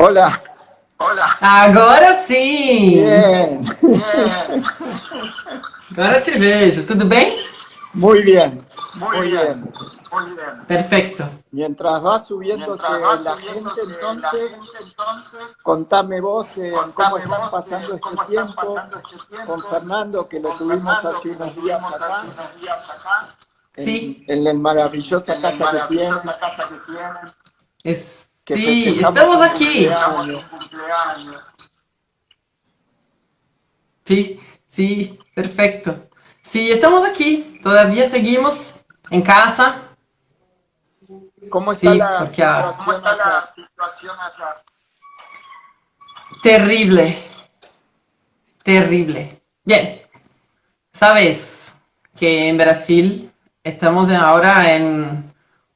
Hola, Agora sim! bien, Agora te vejo. Tudo bem? muy bien, muy bien. Perfeito. Mientras va subiéndose la gente, entonces, contame vos cómo están pasando este tiempo con Fernando, que lo tuvimos hace unos días acá, Sim. en la maravillosa casa que tienen, que Sim, festejamos estamos un aqui. cumpleaños. Sim, sim, perfeito. Sim, estamos aqui. Todavía seguimos em casa. ¿Cómo está Sim, la porque situación allá? terrible, terrible. Bien, sabes que en Brasil estamos ahora en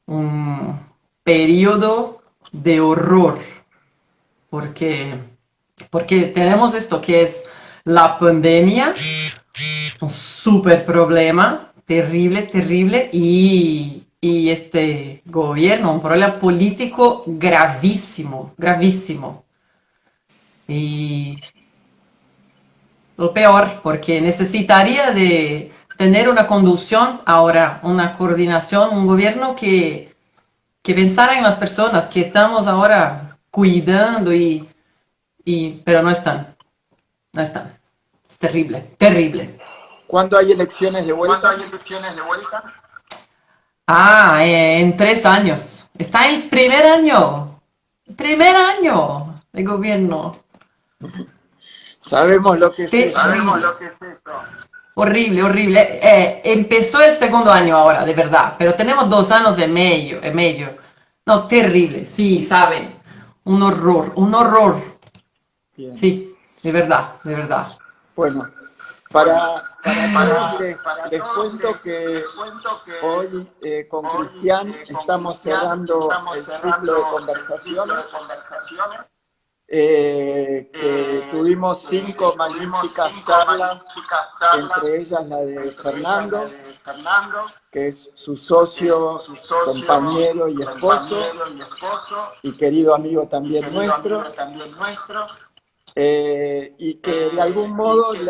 un periodo de horror, porque, porque tenemos esto que es la pandemia, un súper problema, terrible, terrible, y este gobierno, un problema político gravísimo, gravísimo. Y lo peor, porque necesitaría de tener una conducción ahora, una coordinación, un gobierno que pensara en las personas que estamos ahora cuidando pero no están, no están. Es terrible, terrible. ¿Cuándo hay elecciones de vuelta? En 3 años. Está primer año de gobierno. Sabemos lo que es eso. Terrible. Horrible, horrible. Empezó el segundo año ahora, de verdad, pero tenemos 2 años y medio, y medio. No, terrible, sí, saben. Un horror, un horror. Bien. Sí, de verdad, de verdad. Bueno, para todos les cuento que hoy con Cristian estamos cerrando el ciclo de conversaciones, que tuvimos 5 magníficas charlas, entre ellas la de Fernando, que es su socio, compañero y esposo, y querido amigo también nuestro. Y que de algún modo el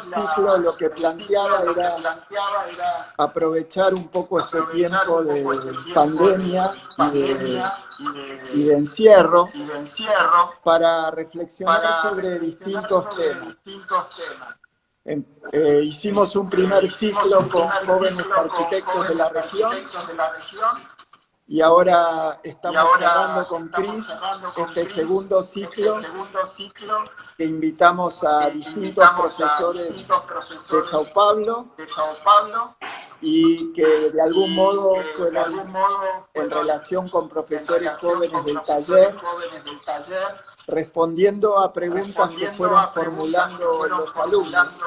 ciclo lo que planteaba era aprovechar un poco este tiempo de pandemia y de encierro para reflexionar sobre distintos temas. Hicimos un primer ciclo con jóvenes arquitectos de la región y ahora estamos cerrando con Cris este segundo ciclo que invitamos a distintos profesores de Sao Paulo y que de algún modo fueron en relación con profesores jóvenes del taller, respondiendo a preguntas que fueron formulando los alumnos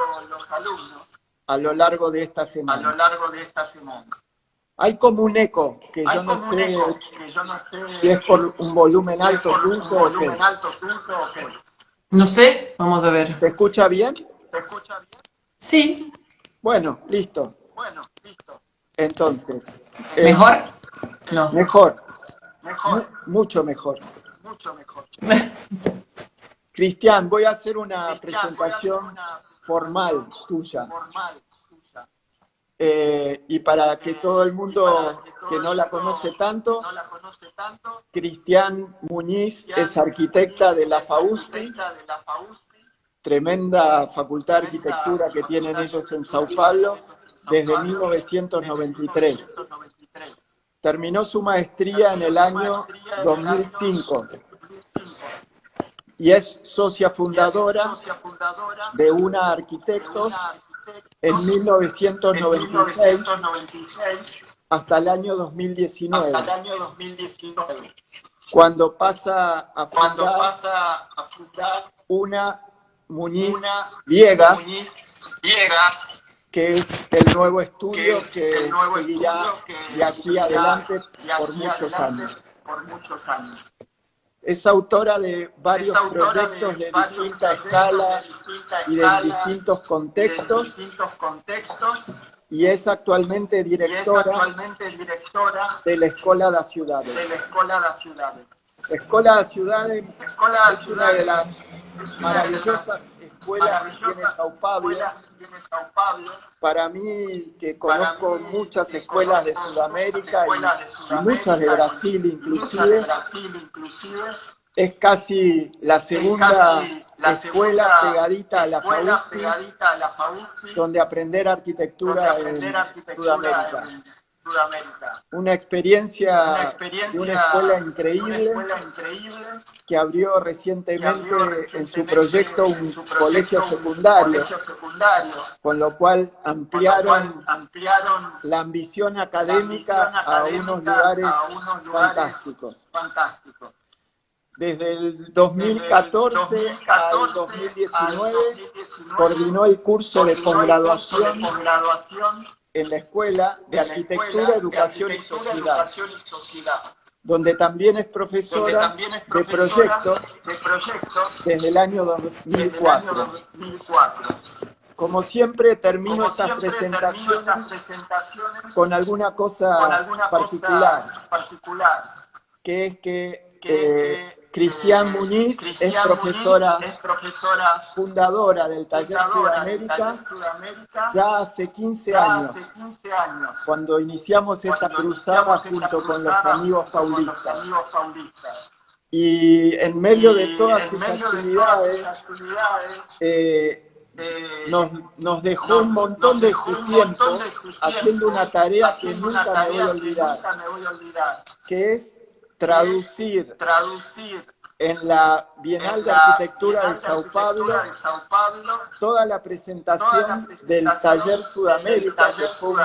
a lo largo de esta semana. Hay como un eco que yo no sé si es por un volumen alto tuyo o qué. No sé, vamos a ver. ¿Se escucha bien? Sí, Bueno, listo. Entonces, mejor. No. mejor, mucho mejor. Cristian, voy a hacer una presentación formal tuya. Y para que todo el mundo que no la conoce tanto, Cristian Muñiz es arquitecta de la FAUSTI, tremenda facultad de arquitectura que tienen ellos en Sao Paulo desde 1993. Terminó su maestría en el año 2005 y es socia fundadora de UNA Arquitectos en 1996 hasta el año 2019, cuando pasa a fundar UNA Muñiz Viegas, que es el nuevo estudio que seguirá de aquí adelante por muchos años. Es autora de varios proyectos de distinta escala y de distintos contextos y es actualmente directora de la Escuela das Ciudades. Escuela Ciudad es una de las maravillosas escuelas que tiene Sao Paulo. Para mí, que conozco muchas escuelas de Sudamérica y muchas de Brasil inclusive, es casi la segunda escuela pegadita a la FAUSTI, donde aprender arquitectura en Sudamérica. Una experiencia de una escuela increíble que abrió recientemente en su proyecto un colegio secundario, con lo cual ampliaron la ambición académica a unos lugares fantásticos. Desde el 2014 al 2019 coordinó el curso de posgraduación en la Escuela de Arquitectura, Educación y Sociedad, donde también es profesora de proyectos desde el año 2004. Como siempre, termino estas presentaciones con alguna cosa particular, que es que Cristian Muñiz es profesora fundadora del Taller Sudamérica ya hace 15 años, cuando iniciamos esta cruzada junto con los amigos paulistas. Y en medio de todas sus actividades, nos dejó un montón de su tiempo haciendo una tarea que nunca me voy a olvidar, que es traducir en la Bienal de Arquitectura de Sao Paulo toda la presentación del Taller Sudamérica, que fue un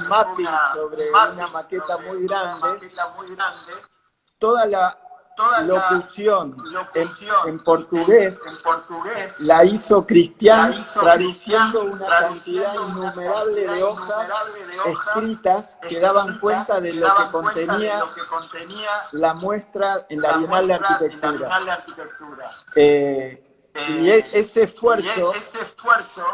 mapping sobre una maqueta muy grande, toda la locución en portugués la hizo Cristian, traduciendo una cantidad innumerable de hojas escritas que daban cuenta de lo que contenía la muestra en la Bienal de Arquitectura. Y ese esfuerzo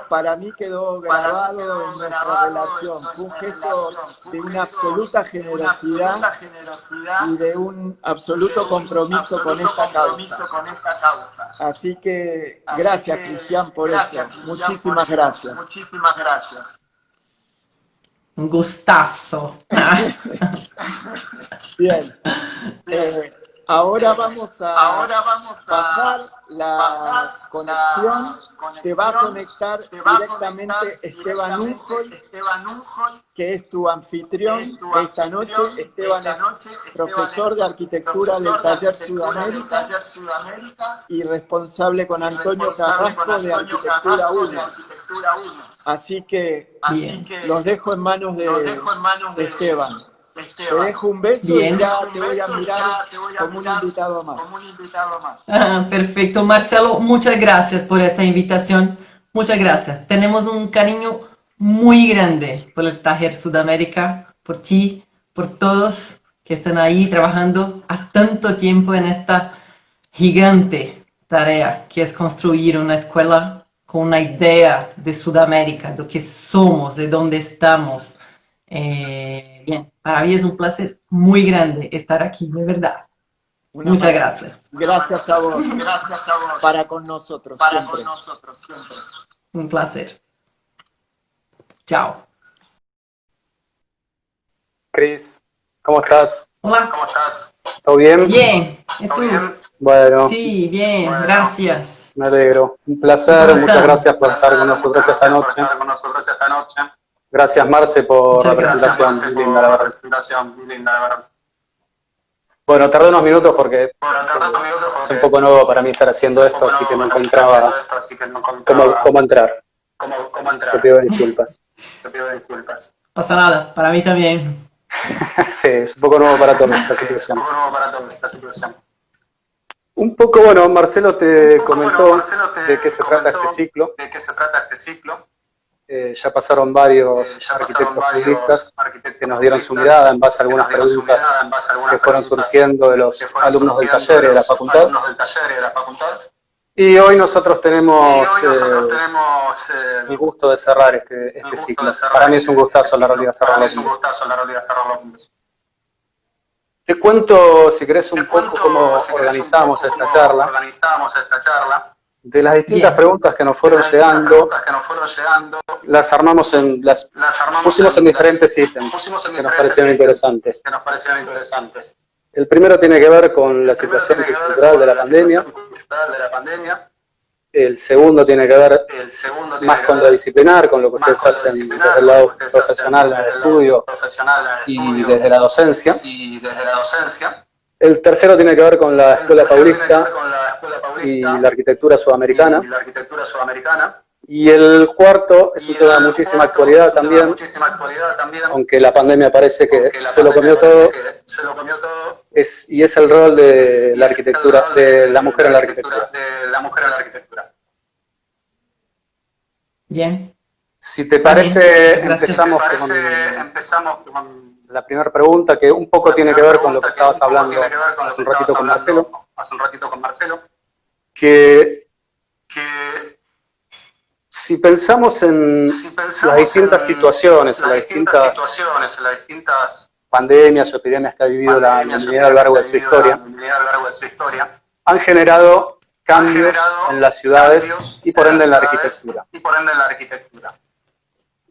para mí quedó grabado en nuestra relación. Fue un gesto de una absoluta generosidad y de un absoluto compromiso con esta causa. Así que gracias, Cristian, por eso. Muchísimas gracias. Un gustazo. Bien. Ahora vamos a bajar la conexión. Te va a conectar directamente Esteban Unjoy, que es tu anfitrión de esta noche. Esteban es profesor de arquitectura del Taller Sudamérica y responsable con Antonio Carrasco de Arquitectura 1. Así que los dejo en manos de Esteban. Te dejo un beso y ya te voy a mirar como un invitado más. Perfecto, Marcelo, muchas gracias por esta invitación. Muchas gracias. Tenemos un cariño muy grande por el Taller Sudamérica, por ti, por todos que están ahí trabajando a tanto tiempo en esta gigante tarea que es construir una escuela con una idea de Sudamérica, de lo que somos, de dónde estamos. Bien, para mí es un placer muy grande estar aquí, de verdad. Muchas gracias. Gracias a vos. Para con nosotros siempre. Un placer. Chao. Cris, ¿cómo estás? Hola. ¿Todo bien? Bien. ¿Y tú? Bueno. Sí, bien, gracias. Me alegro. Un placer. Muchas gracias por estar con nosotros esta noche. Gracias, Marce, por la presentación. Muy linda, la verdad. Bueno, tardé unos minutos porque es un poco nuevo para mí estar haciendo esto, así que no encontraba cómo entrar. Te pido disculpas. Pasa nada, para mí también. Sí, es un poco nuevo para todos esta situación. Un poco, bueno, Marcelo te comentó de qué se trata este ciclo. Ya pasaron varios arquitectos budistas que nos dieron su mirada en base a algunas preguntas que fueron surgiendo de los alumnos del taller y de la facultad. Y hoy nosotros tenemos el gusto de cerrar este ciclo. Para mí es un gustazo, la realidad, cerrarlo. Te cuento, si querés, un poco cómo organizamos esta charla. De las distintas preguntas que nos fueron llegando, las armamos las pusimos en diferentes ítems que nos parecieron interesantes. El primero tiene que ver con la situación coyuntural de la pandemia. El segundo tiene que ver más con lo disciplinar, con lo que ustedes hacen desde el lado profesional en el estudio y desde la docencia. El tercero tiene que ver con la escuela paulista y la arquitectura sudamericana. Y el cuarto es un tema de muchísima actualidad también, aunque la pandemia parece que se lo comió todo, y es el rol de la arquitectura, de la mujer en la arquitectura. Bien. Si te parece, empezamos con la primera pregunta, que un poco tiene que ver con lo que estabas hablando hace un ratito con Marcelo, que si pensamos en las distintas situaciones, en las distintas pandemias o epidemias que ha vivido la humanidad a lo largo de su historia, han generado cambios en las ciudades y por ende en la arquitectura.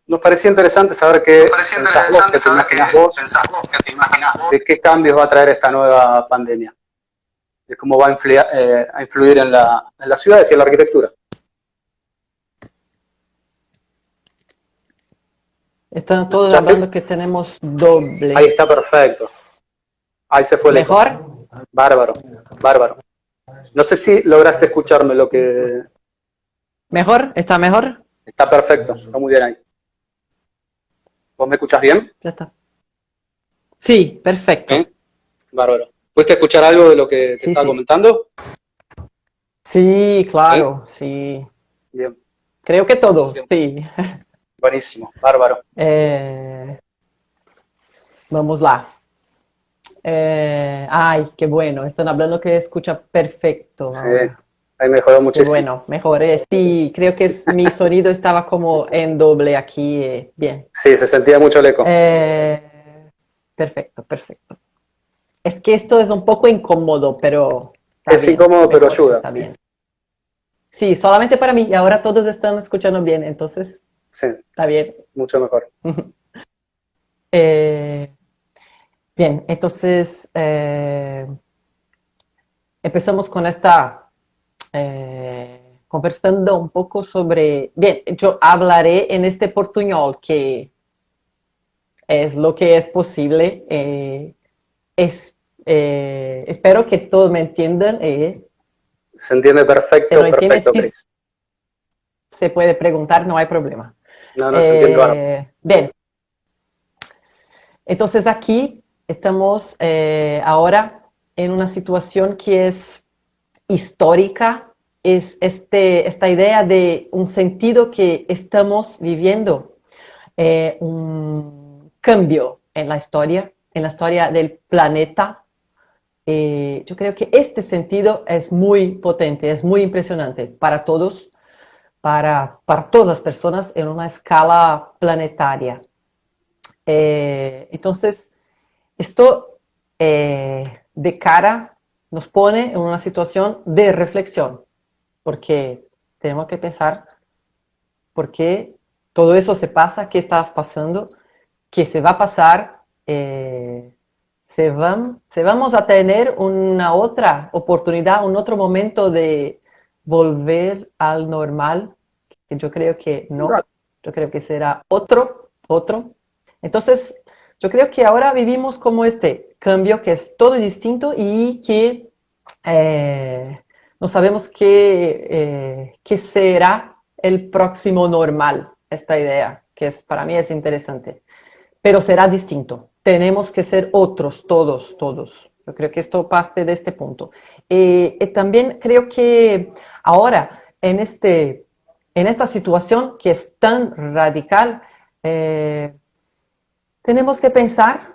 Nos parecía interesante saber qué pensás vos, qué te imaginás vos, de qué cambios va a traer esta nueva pandemia, de cómo va a influir en las ciudades y en la arquitectura. Están todos hablando que tenemos doble. Ahí está, perfecto. Ahí se fue el eco. ¿Mejor? Bárbaro, bárbaro. No sé si lograste escucharme lo que... ¿Mejor? ¿Está mejor? Está perfecto, está muy bien ahí. ¿Vos me escuchás bien? Ya está. Sí, perfecto. ¿Eh? Bárbaro. ¿Pudiste escuchar algo de lo que te estaba comentando? Sí, claro, sí. Bien. Creo que todo, sí. Buenísimo, bárbaro. Vamos lá. Ay, qué bueno. Están hablando que escucha perfecto. Sí, ahí mejoró muchísimo. Qué bueno, mejor. Sí, creo que mi sonido estaba como en doble aquí. Bien. Sí, se sentía mucho el eco. Perfecto, perfecto. Es que esto es un poco incómodo, pero... Es bien, incómodo, pero ayuda. Está bien. Sí, solamente para mí. Y ahora todos están escuchando bien, entonces... Sí. Está bien. Mucho mejor. Bien, entonces empezamos con esta conversando un poco sobre... Bien, yo hablaré en este portuñol, que es lo que es posible. Espero que todos me entiendan. Se entiende perfecto, perfecto, Cris. Se puede preguntar, no hay problema. No, se entiende, claro. Bien. Entonces aquí estamos ahora en una situación que es histórica, es esta idea de un sentido que estamos viviendo, un cambio en la historia del planeta. Yo creo que este sentido es muy potente, es muy impresionante para todos, para todas las personas en una escala planetaria. Entonces, esto de cara nos pone en una situación de reflexión, porque tenemos que pensar por qué todo eso se pasa, qué está pasando, qué se va a pasar, si vamos a tener una otra oportunidad, un otro momento de volver al normal, que yo creo que no, yo creo que será otro. Entonces, yo creo que ahora vivimos como este cambio que es todo distinto y que no sabemos qué será el próximo normal, esta idea, que para mí es interesante. Pero será distinto. Tenemos que ser otros, todos. Yo creo que esto parte de este punto. También creo que ahora, en esta situación que es tan radical, tenemos que pensar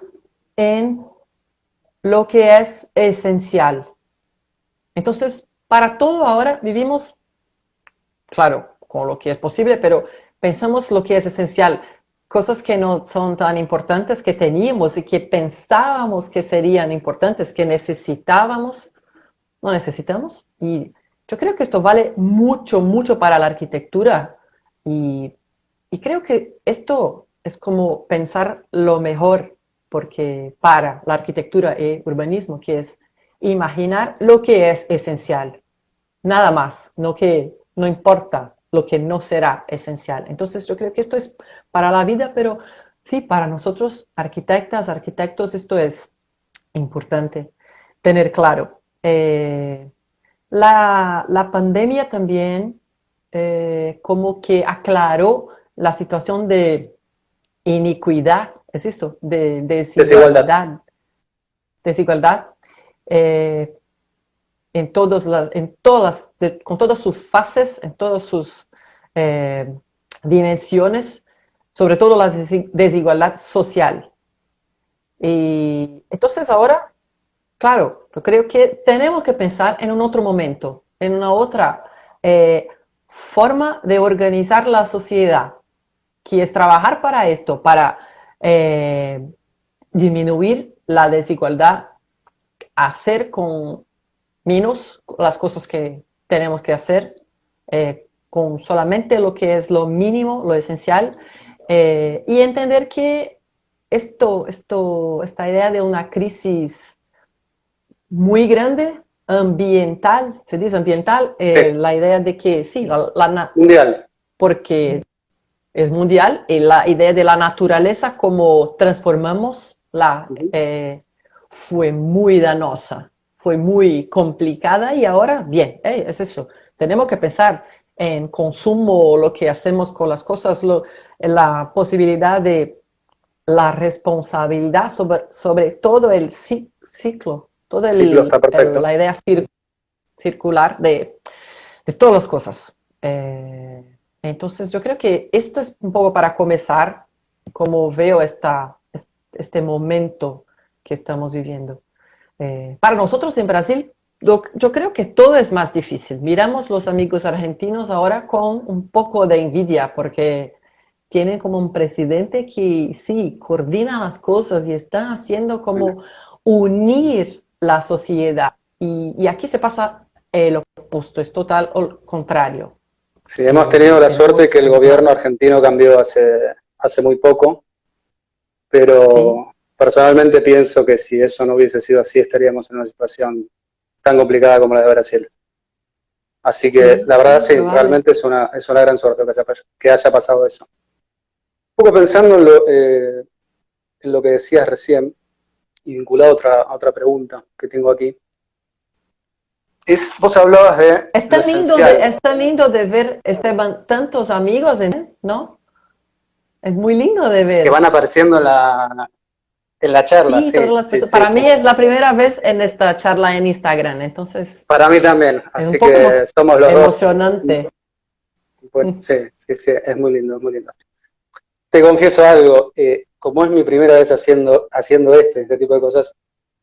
en lo que es esencial. Entonces, para todo ahora vivimos, claro, con lo que es posible, pero pensamos lo que es esencial. cosas que no son tan importantes que teníamos y que pensábamos que serían importantes, que necesitábamos, no necesitamos. Y yo creo que esto vale mucho, mucho para la arquitectura. Y creo que esto es como pensar lo mejor porque para la arquitectura y urbanismo, que es imaginar lo que es esencial, nada más, no importa lo que no será esencial. Entonces yo creo que esto es para la vida, pero sí, para nosotros, arquitectas, arquitectos, esto es importante tener claro. La pandemia también como que aclaró la situación de iniquidad, es eso, de Desigualdad. desigualdad eh, con todas sus fases, en todas sus dimensiones, sobre todo la desigualdad social. Y entonces ahora, claro, yo creo que tenemos que pensar en un otro momento, en una otra forma de organizar la sociedad, que es trabajar para esto, para disminuir la desigualdad, hacer con menos las cosas que tenemos que hacer, con solamente lo que es lo mínimo, lo esencial, y entender que esta idea de una crisis muy grande, ambiental, se dice ambiental, la idea de que sí, Mundial. porque es mundial, y la idea de la naturaleza, como transformamos fue muy danosa, fue muy complicada, y ahora, bien, es eso, tenemos que pensar en consumo, lo que hacemos con las cosas, la posibilidad de la responsabilidad sobre todo el ciclo, Ciclo está perfecto. la idea circular de todas las cosas. Entonces yo creo que esto es un poco para comenzar, como veo este momento que estamos viviendo. Para nosotros en Brasil, yo creo que todo es más difícil. Miramos los amigos argentinos ahora con un poco de envidia porque tienen como un presidente que sí, coordina las cosas y está haciendo como unir la sociedad. Y aquí se pasa lo opuesto, es total o contrario. Sí, hemos tenido la suerte que el gobierno argentino cambió hace muy poco, pero sí, personalmente pienso que si eso no hubiese sido así, estaríamos en una situación tan complicada como la de Brasil. Así que sí, la verdad sí, realmente es una gran suerte que haya pasado eso. Un poco pensando en lo que decías recién, y vinculado a otra pregunta que tengo aquí, vos hablabas de es tan lindo de ver, Esteban, tantos amigos, ¿no? Es muy lindo de ver. Que van apareciendo en la charla, sí. Para mí es la primera vez en esta charla en Instagram, entonces... Para mí también, así que somos los emocionante. dos. Bueno, sí, es muy lindo, es muy lindo. Te confieso algo, como es mi primera vez haciendo este tipo de cosas,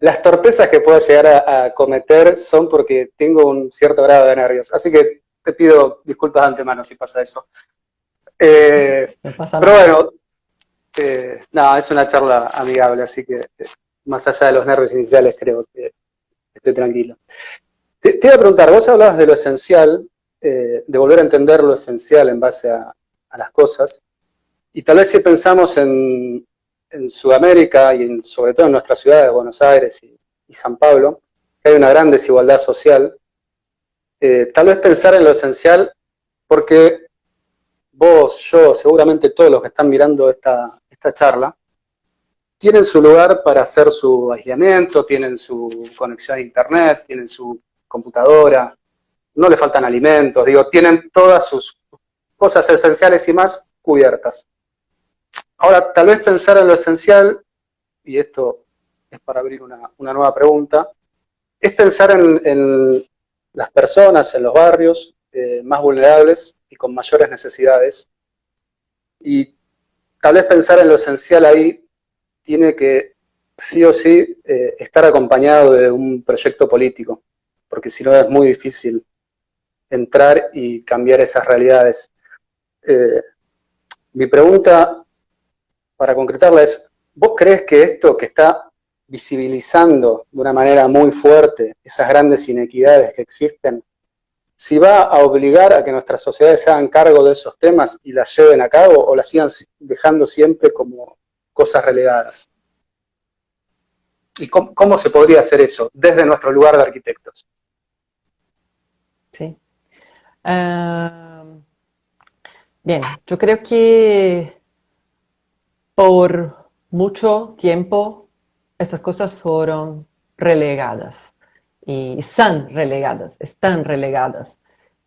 las torpezas que puedo llegar a cometer son porque tengo un cierto grado de nervios. Así que te pido disculpas de antemano si pasa eso. Pero bueno, no, es una charla amigable, así que más allá de los nervios iniciales creo que estoy tranquilo. Te iba a preguntar, vos hablabas de lo esencial, de volver a entender lo esencial en base a las cosas, y tal vez si pensamos en Sudamérica y sobre todo en nuestra ciudad de Buenos Aires y San Pablo, que hay una gran desigualdad social, tal vez pensar en lo esencial, porque vos, yo, seguramente todos los que están mirando esta charla, tienen su lugar para hacer su aislamiento, tienen su conexión a internet, tienen su computadora, no le faltan alimentos, tienen todas sus cosas esenciales y más cubiertas. Ahora, tal vez pensar en lo esencial, y esto es para abrir una nueva pregunta, es pensar en las personas, en los barrios más vulnerables y con mayores necesidades. Y tal vez pensar en lo esencial ahí tiene que sí o sí estar acompañado de un proyecto político, porque si no es muy difícil entrar y cambiar esas realidades. Mi pregunta para concretarla es, ¿vos crees que esto que está visibilizando de una manera muy fuerte esas grandes inequidades que existen, si va a obligar a que nuestras sociedades se hagan cargo de esos temas y las lleven a cabo o las sigan dejando siempre como cosas relegadas? ¿Y cómo se podría hacer eso desde nuestro lugar de arquitectos? Sí. Bien, yo creo que por mucho tiempo estas cosas fueron relegadas y están relegadas,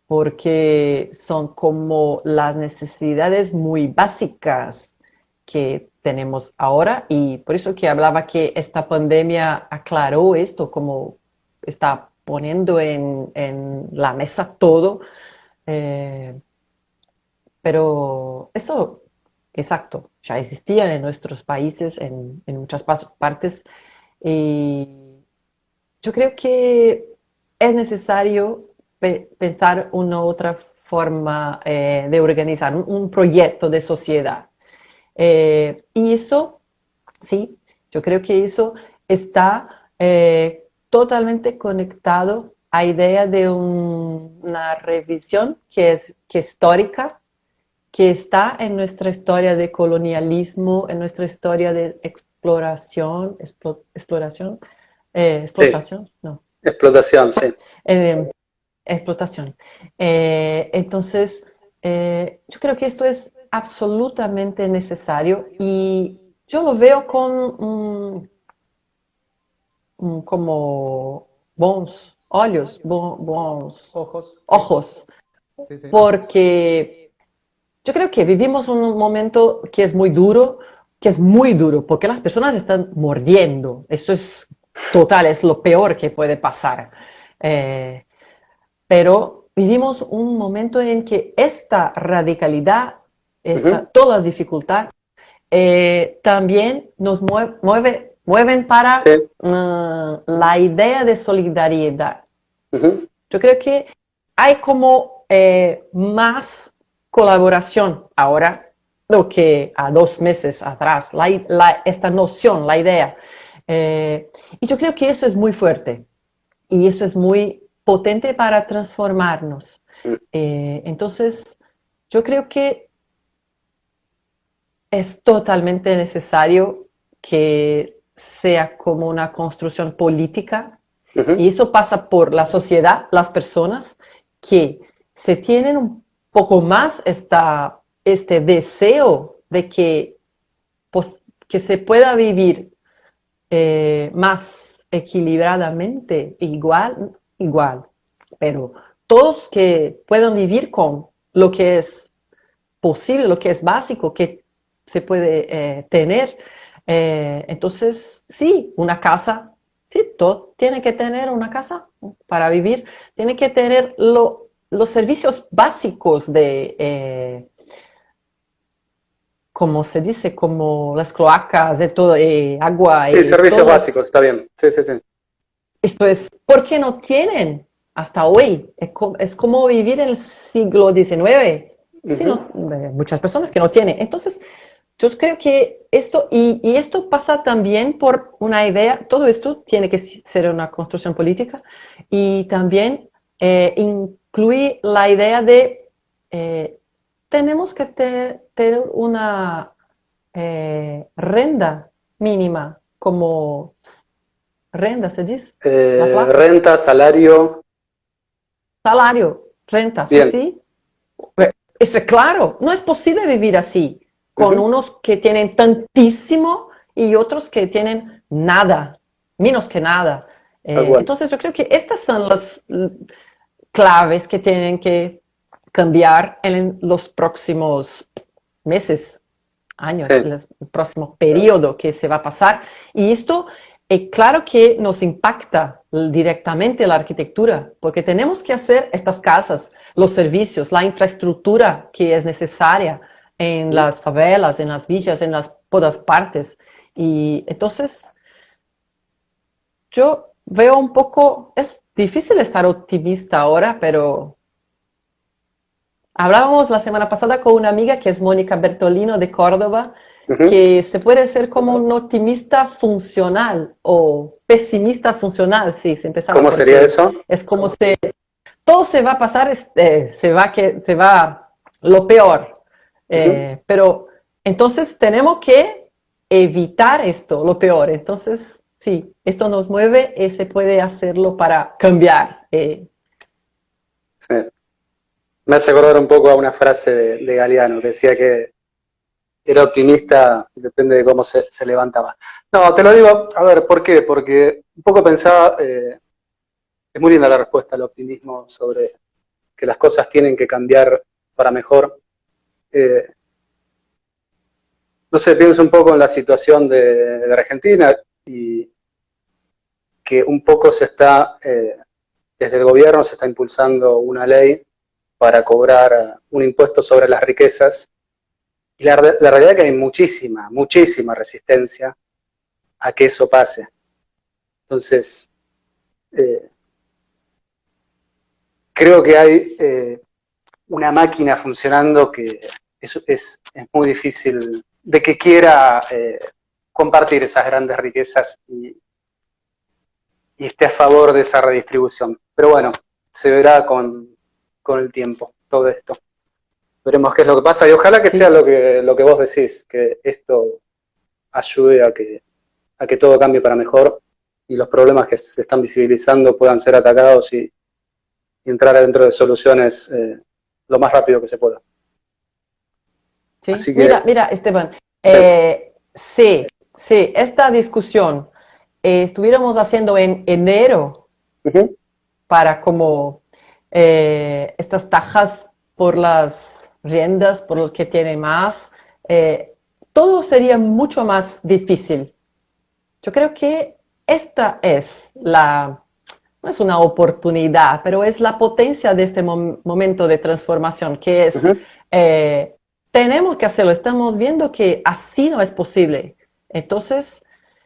porque son como las necesidades muy básicas que tenemos ahora, y por eso que hablaba que esta pandemia aclaró esto, como está poniendo en la mesa todo. Pero eso, exacto, ya existía en nuestros países, en muchas partes, y yo creo que es necesario pensar una otra forma de organizar, un proyecto de sociedad. Y eso, sí, yo creo que eso está totalmente conectado a idea de una revisión que es histórica, que está en nuestra historia de colonialismo, en nuestra historia de exploración, explotación, Sí, no, explotación, sí. explotación. Entonces, yo creo que esto es absolutamente necesario, y yo lo veo con como bons olhos, bons Ojos. ojos, Sí, sí. porque yo creo que vivimos un momento que es muy duro, porque las personas están muriendo. Esto es total, es lo peor que puede pasar. Pero vivimos un momento en que esta radicalidad, todas las dificultades, también nos mueven para Sí. la idea de solidaridad. Yo creo que hay como más colaboración ahora lo que a 2 meses atrás, esta noción, la idea. Y yo creo que eso es muy fuerte y eso es muy potente para transformarnos. Entonces, yo creo que es totalmente necesario que sea como una construcción política, y eso pasa por la sociedad, las personas que se tienen un poco más este deseo de que, pues, que se pueda vivir más equilibradamente, igual, pero todos que puedan vivir con lo que es posible, lo que es básico, que se puede tener. Entonces, sí, una casa, sí, todo tiene que tener una casa para vivir, tiene que tener los servicios básicos de, como se dice, como las cloacas, de todo, agua Sí, y servicios todo. básicos, está bien. Sí, sí, sí. Esto es porque no tienen hasta hoy. Es como vivir en el siglo XIX. Sí, muchas personas que no tienen. Entonces, yo creo que esto, y esto pasa también por una idea, todo esto tiene que ser una construcción política, y también incluye la idea de tenemos que tener una renta mínima, como renta, ¿se dice? La palabra. Renta, salario. Salario, renta, sí, Bien. sí. Eso es claro, no es posible vivir así, con unos que tienen tantísimo y otros que tienen nada, menos que nada. Entonces yo creo que estas son las claves que tienen que cambiar en los próximos meses, años, Sí. el próximo periodo que se va a pasar. Y esto, claro que nos impacta directamente la arquitectura, porque tenemos que hacer estas casas, los servicios, la infraestructura que es necesaria en las favelas, en las villas, en todas partes. Y entonces, yo veo un poco, es difícil estar optimista ahora, pero hablábamos la semana pasada con una amiga que es Mónica Bertolino de Córdoba, Ujú. que se puede ser como un optimista funcional o pesimista funcional, sí, se empezaba, ¿Cómo sería porque eso? es como si todo se va a pasar, se va lo peor. Ujú. Pero entonces tenemos que evitar esto, lo peor. Entonces, sí, esto nos mueve y se puede hacerlo para cambiar. Sí. Me hace acordar un poco a una frase de Galeano que decía que era optimista, depende de cómo se levantaba. No, te lo digo, a ver, ¿por qué? Porque un poco pensaba, es muy linda la respuesta al optimismo sobre que las cosas tienen que cambiar para mejor. Eh, no sé, pienso un poco en la situación de Argentina y que un poco desde el gobierno se está impulsando una ley para cobrar un impuesto sobre las riquezas. Y la realidad es que hay muchísima resistencia a que eso pase. Entonces, eh, creo que hay una máquina funcionando que es muy difícil de que quiera compartir esas grandes riquezas y esté a favor de esa redistribución. Pero bueno, se verá con el tiempo todo esto. Veremos qué es lo que pasa y ojalá que sea Sí, lo que vos decís, que esto ayude a que todo cambie para mejor y los problemas que se están visibilizando puedan ser atacados y entrar dentro de soluciones lo más rápido que se pueda. sí. Así Mira, que, mira, Esteban, sí. sí, sí, esta discusión estuviéramos haciendo en enero Ujú. para como estas tajas por las riendas, por los que tienen más, eh, todo sería mucho más difícil. Yo creo que esta es no es una oportunidad, pero es la potencia de este momento de transformación, que es, Ujú. eh, tenemos que hacerlo, estamos viendo que así no es posible. Entonces,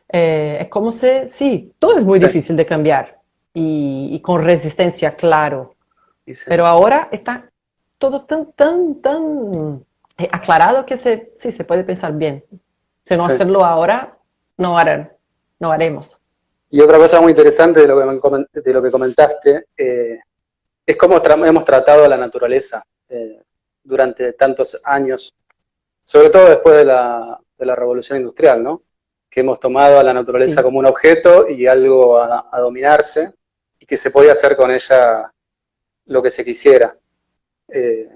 es como si, sí, todo es muy Sí, difícil de cambiar y con resistencia, claro, y sí, pero ahora está todo tan aclarado que sí, se puede pensar bien. Si no sí. hacerlo ahora, no harán, no haremos. Y otra cosa muy interesante de de lo que comentaste es cómo hemos tratado a la naturaleza durante tantos años, sobre todo después de la revolución industrial, ¿no? Que hemos tomado a la naturaleza Sí, como un objeto y algo a dominarse y que se podía hacer con ella lo que se quisiera. Eh,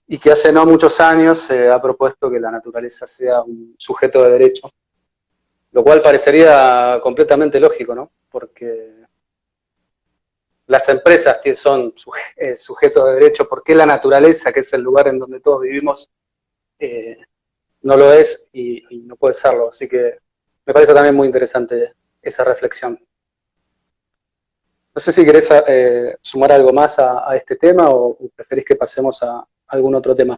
y que hace no muchos años se ha propuesto que la naturaleza sea un sujeto de derecho, lo cual parecería completamente lógico, ¿no? Porque las empresas son sujetos de derecho, ¿por qué la naturaleza, que es el lugar en donde todos vivimos, eh, no lo es y no puede serlo? Así que me parece también muy interesante esa reflexión. No sé si querés sumar algo más a este tema o preferís que pasemos a algún otro tema.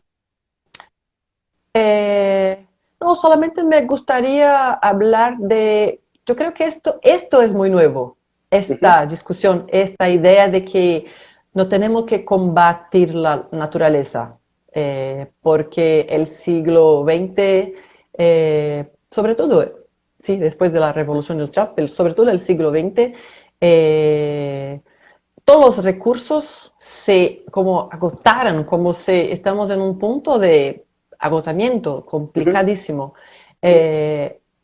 no, solamente me gustaría hablar yo creo que esto es muy nuevo, Uh -huh, esta discusión, esta idea de que no tenemos que combatir la naturaleza, porque el siglo XX, sobre todo, sí, después de la Revolución Industrial, pero sobre todo el siglo XX, eh, todos los recursos se como agotaron, como si estamos en un punto de agotamiento uh -huh, complicadísimo.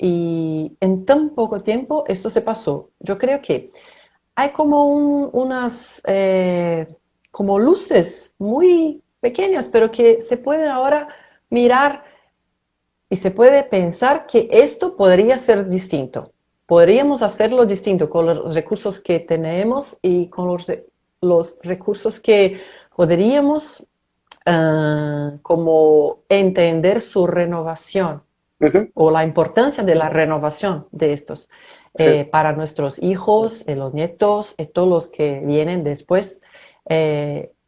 Y en tan poco tiempo esto se pasó. Yo creo que hay como unas como luces muy pequeñas, pero que se pueden ahora mirar y se puede pensar que esto podría ser distinto. Podríamos hacerlo distinto con los recursos que tenemos y con los recursos que podríamos como entender su renovación uh -huh, o la importancia de la renovación de estos sí, para nuestros hijos, los nietos, todos los que vienen después.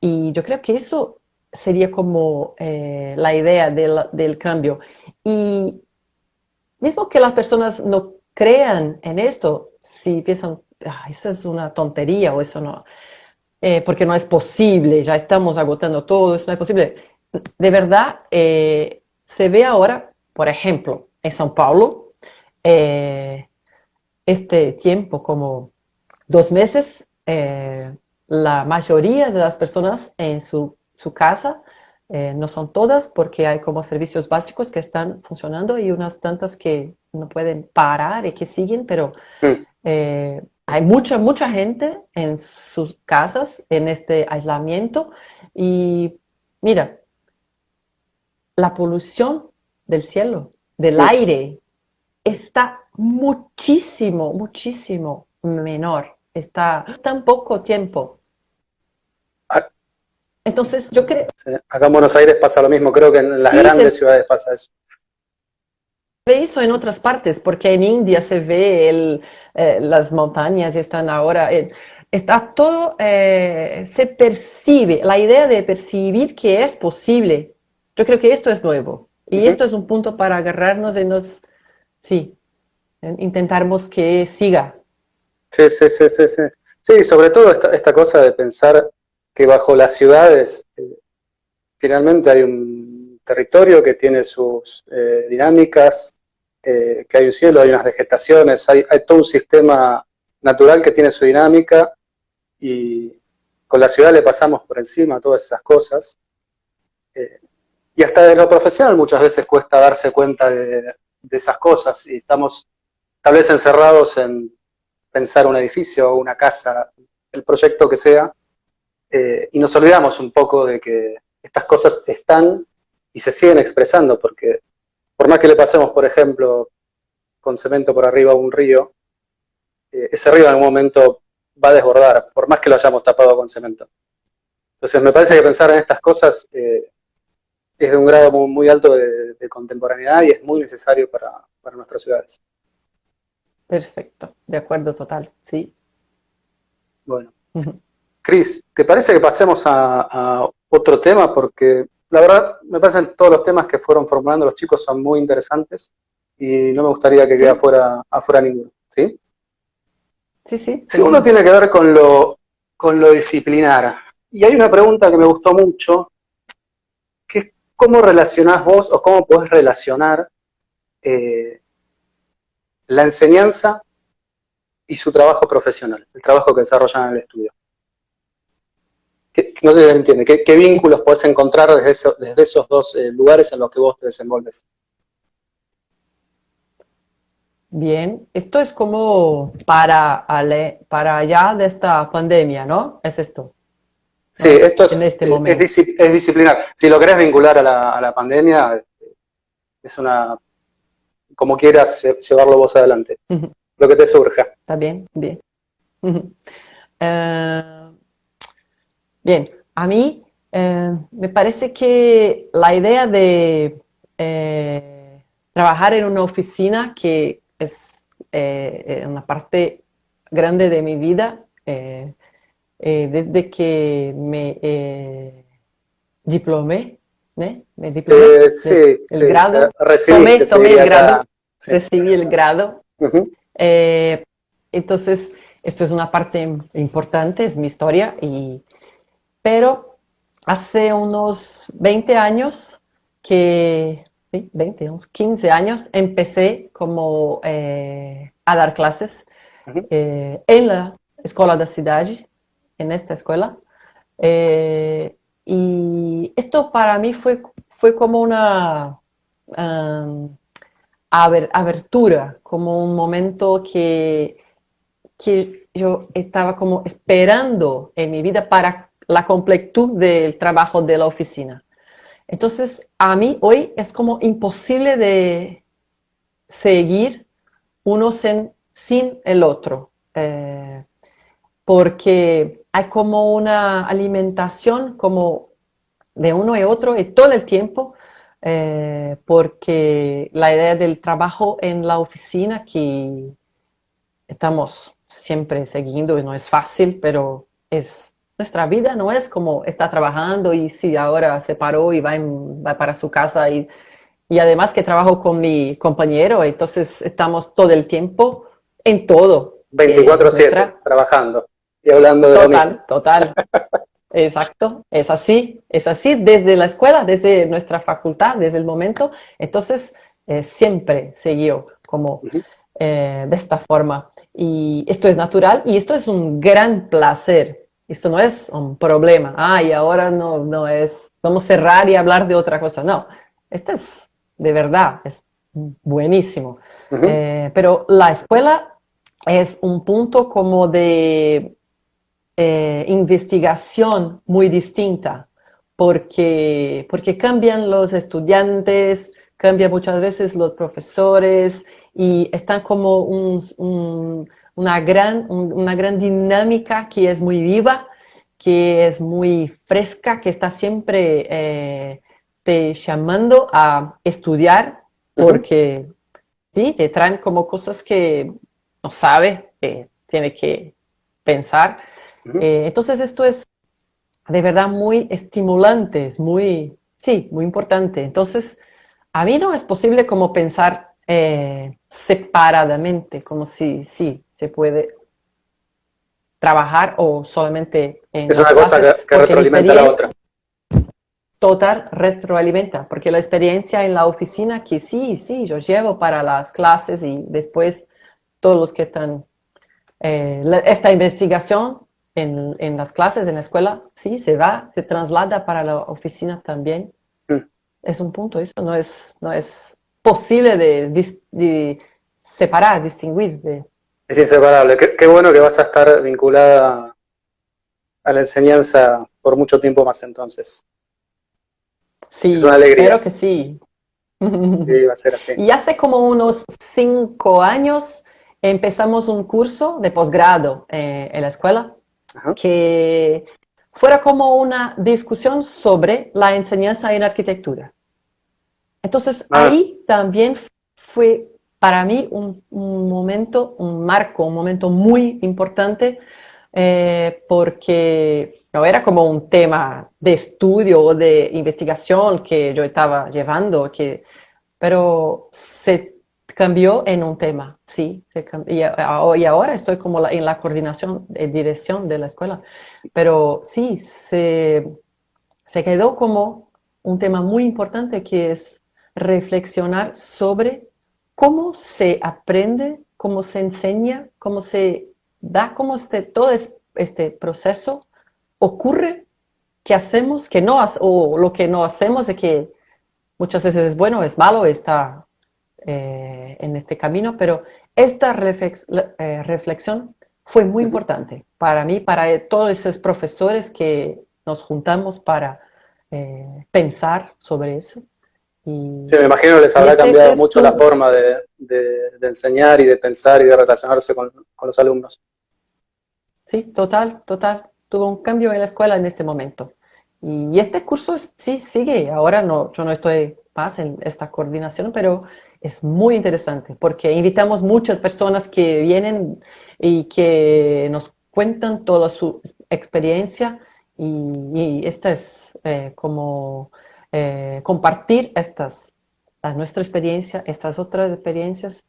Y yo creo que eso sería como la idea del cambio. Y mismo que las personas no crean en esto, si piensan, "Ah, eso es una tontería o eso no, porque no es posible, ya estamos agotando todo, eso no es posible. De verdad, se ve ahora por ejemplo, en São Paulo, este tiempo, como 2 meses, la mayoría de las personas en su casa, no son todas porque hay como servicios básicos que están funcionando y unas tantas que no pueden parar y que siguen, pero hay mucha gente en sus casas en este aislamiento y mira, la polución del cielo, del aire, está muchísimo menor, está tan poco tiempo. Entonces, yo creo... Sí, acá en Buenos Aires pasa lo mismo, creo que en las grandes ciudades pasa eso. Se ve eso en otras partes, porque en India se ve las montañas están ahora... está todo, se percibe, la idea de percibir que es posible. Yo creo que esto es nuevo. Y esto es un punto para agarrarnos y intentarmos que siga. Sí. Sí, sobre todo esta cosa de pensar que bajo las ciudades finalmente hay un territorio que tiene sus dinámicas, que hay un cielo, hay unas vegetaciones, hay todo un sistema natural que tiene su dinámica y con la ciudad le pasamos por encima todas esas cosas. Y hasta de lo profesional muchas veces cuesta darse cuenta de esas cosas y estamos tal vez encerrados en pensar un edificio o una casa, el proyecto que sea, y nos olvidamos un poco de que estas cosas están y se siguen expresando, porque por más que le pasemos, por ejemplo, con cemento por arriba a un río, ese río en algún momento va a desbordar, por más que lo hayamos tapado con cemento. Entonces me parece que pensar en estas cosas es de un grado muy alto de contemporaneidad y es muy necesario para nuestras ciudades. Perfecto, de acuerdo total, sí. Bueno. Cris, ¿te parece que pasemos a otro tema? Porque la verdad me parecen todos los temas que fueron formulando los chicos son muy interesantes y no me gustaría que quede afuera ninguno, ¿sí? Sí. Si uno tiene que ver con lo disciplinar, y hay una pregunta que me gustó mucho, que es ¿cómo relacionás vos o cómo podés relacionar la enseñanza y su trabajo profesional, el trabajo que desarrollan en el estudio? No sé si se entiende, ¿qué vínculos podés encontrar desde esos dos lugares en los que vos te desenvolves? Bien, esto es como para allá de esta pandemia, ¿no? Es esto. Sí, ¿no? esto es disciplinar. Si lo querés vincular a la pandemia, es como quieras llevarlo vos adelante. Lo que te surja. Está bien. Bien, a mí me parece que la idea de trabajar en una oficina, que es una parte grande de mi vida, desde que me diplomé, ¿no? Me diplomé el grado, tomé el grado, recibí el grado. Entonces, esto es una parte importante, es mi historia, pero hace unos 20 años, unos 15 años, empecé como a dar clases en la escuela de la ciudad, en esta escuela. Y esto para mí fue como una abertura, como un momento que yo estaba como esperando en mi vida para la completud del trabajo de la oficina. Entonces, a mí hoy es como imposible de seguir uno sin el otro, porque hay como una alimentación como de uno y otro y todo el tiempo, porque la idea del trabajo en la oficina que estamos siempre siguiendo y no es fácil, pero nuestra vida no es como está trabajando y sí, ahora se paró y va para su casa y además que trabajo con mi compañero, entonces estamos todo el tiempo en todo. 24/7 trabajando y hablando de lo mismo. Total. Exacto, es así desde la escuela, desde nuestra facultad, desde el momento. Entonces, siempre siguió como de esta forma. Y esto es natural y esto es un gran placer. Esto no es un problema. Y ahora no es, vamos a cerrar y hablar de otra cosa. No, esto es de verdad, es buenísimo. Pero la escuela es un punto como de investigación muy distinta, porque cambian los estudiantes, cambian muchas veces los profesores y están como una gran dinámica que es muy viva, que es muy fresca, que está siempre te llamando a estudiar, porque sí, te traen como cosas que no sabe, tiene que pensar. Entonces esto es de verdad muy estimulante, es muy, sí, muy importante. Entonces, a mí no es posible como pensar separadamente, como si sí, se puede trabajar o solamente en Es las una cosa clases, que porque mi retroalimenta a la experiencia otra. total retroalimenta, porque la experiencia en la oficina que sí, yo llevo para las clases y después todos los que están, esta investigación en las clases, en la escuela, sí, se traslada para la oficina también. Es un punto, eso no es posible de separar, distinguir. Es inseparable. Qué bueno que vas a estar vinculada a la enseñanza por mucho tiempo más entonces. Es Sí, una alegría. espero que sí. Sí, va a ser así. Y hace como unos 5 años empezamos un curso de posgrado en la escuela que fuera como una discusión sobre la enseñanza en arquitectura. Entonces ahí también fue para mí un momento, un marco, un momento muy importante porque no era como un tema de estudio o de investigación que yo estaba llevando, pero se cambió en un tema, sí. Y ahora estoy como en la coordinación, en dirección de la escuela. Pero sí, se quedó como un tema muy importante que es reflexionar sobre cómo se aprende, cómo se enseña, cómo se da, cómo todo este proceso ocurre, qué hacemos, qué no, o lo que no hacemos, de que muchas veces es bueno, es malo, está en este camino, pero esta reflexión fue muy importante para mí, para todos esos profesores que nos juntamos para pensar sobre eso. Sí, me imagino que les habrá cambiado mucho la tu... forma de enseñar y de pensar y de relacionarse con los alumnos. Sí, total. Tuvo un cambio en la escuela en este momento. Y este curso sí sigue. Ahora no, yo no estoy más en esta coordinación, pero es muy interesante porque invitamos muchas personas que vienen y que nos cuentan toda su experiencia y esta es como compartir nuestra experiencia, estas otras experiencias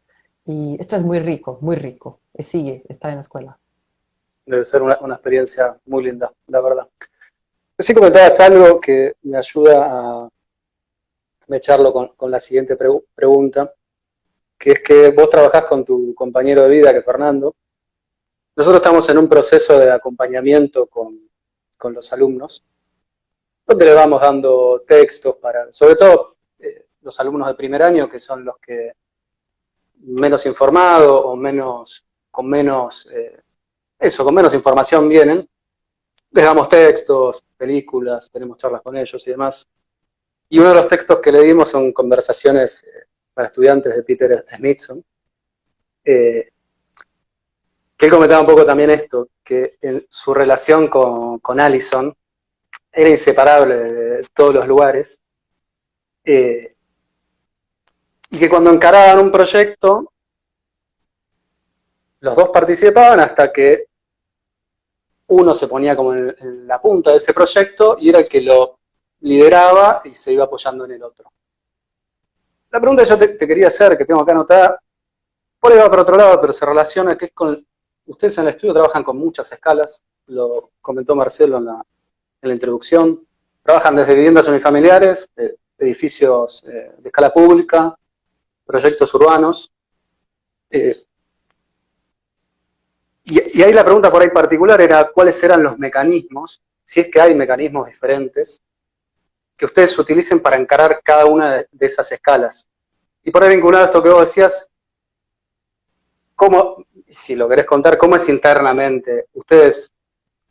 y esto es muy rico y sigue, está en la escuela. Debe ser una experiencia muy linda, la verdad. Sí comentabas algo que me ayuda a mecharlo con la siguiente pregunta, que es que vos trabajás con tu compañero de vida, que es Fernando. Nosotros estamos en un proceso de acompañamiento con los alumnos, donde le vamos dando textos sobre todo los alumnos de primer año, que son los que menos informados o con menos información vienen. Les damos textos, películas, tenemos charlas con ellos y demás. Y uno de los textos que le dimos son conversaciones para estudiantes de Peter Smithson, que él comentaba un poco también esto, que en su relación con Allison era inseparable de todos los lugares, y que cuando encaraban un proyecto, los dos participaban hasta que uno se ponía como en la punta de ese proyecto y era el que lo lideraba y se iba apoyando en el otro. La pregunta que yo te quería hacer, que tengo acá anotada, por ahí va por otro lado, pero se relaciona, que es con, ustedes en el estudio trabajan con muchas escalas, lo comentó Marcelo en la introducción, trabajan desde viviendas unifamiliares, edificios de escala pública, proyectos urbanos. Y ahí la pregunta por ahí particular era cuáles eran los mecanismos, si es que hay mecanismos diferentes, que ustedes utilicen para encarar cada una de esas escalas. Y por ahí vinculado a esto que vos decías, ¿cómo, si lo querés contar, cómo es internamente? Ustedes,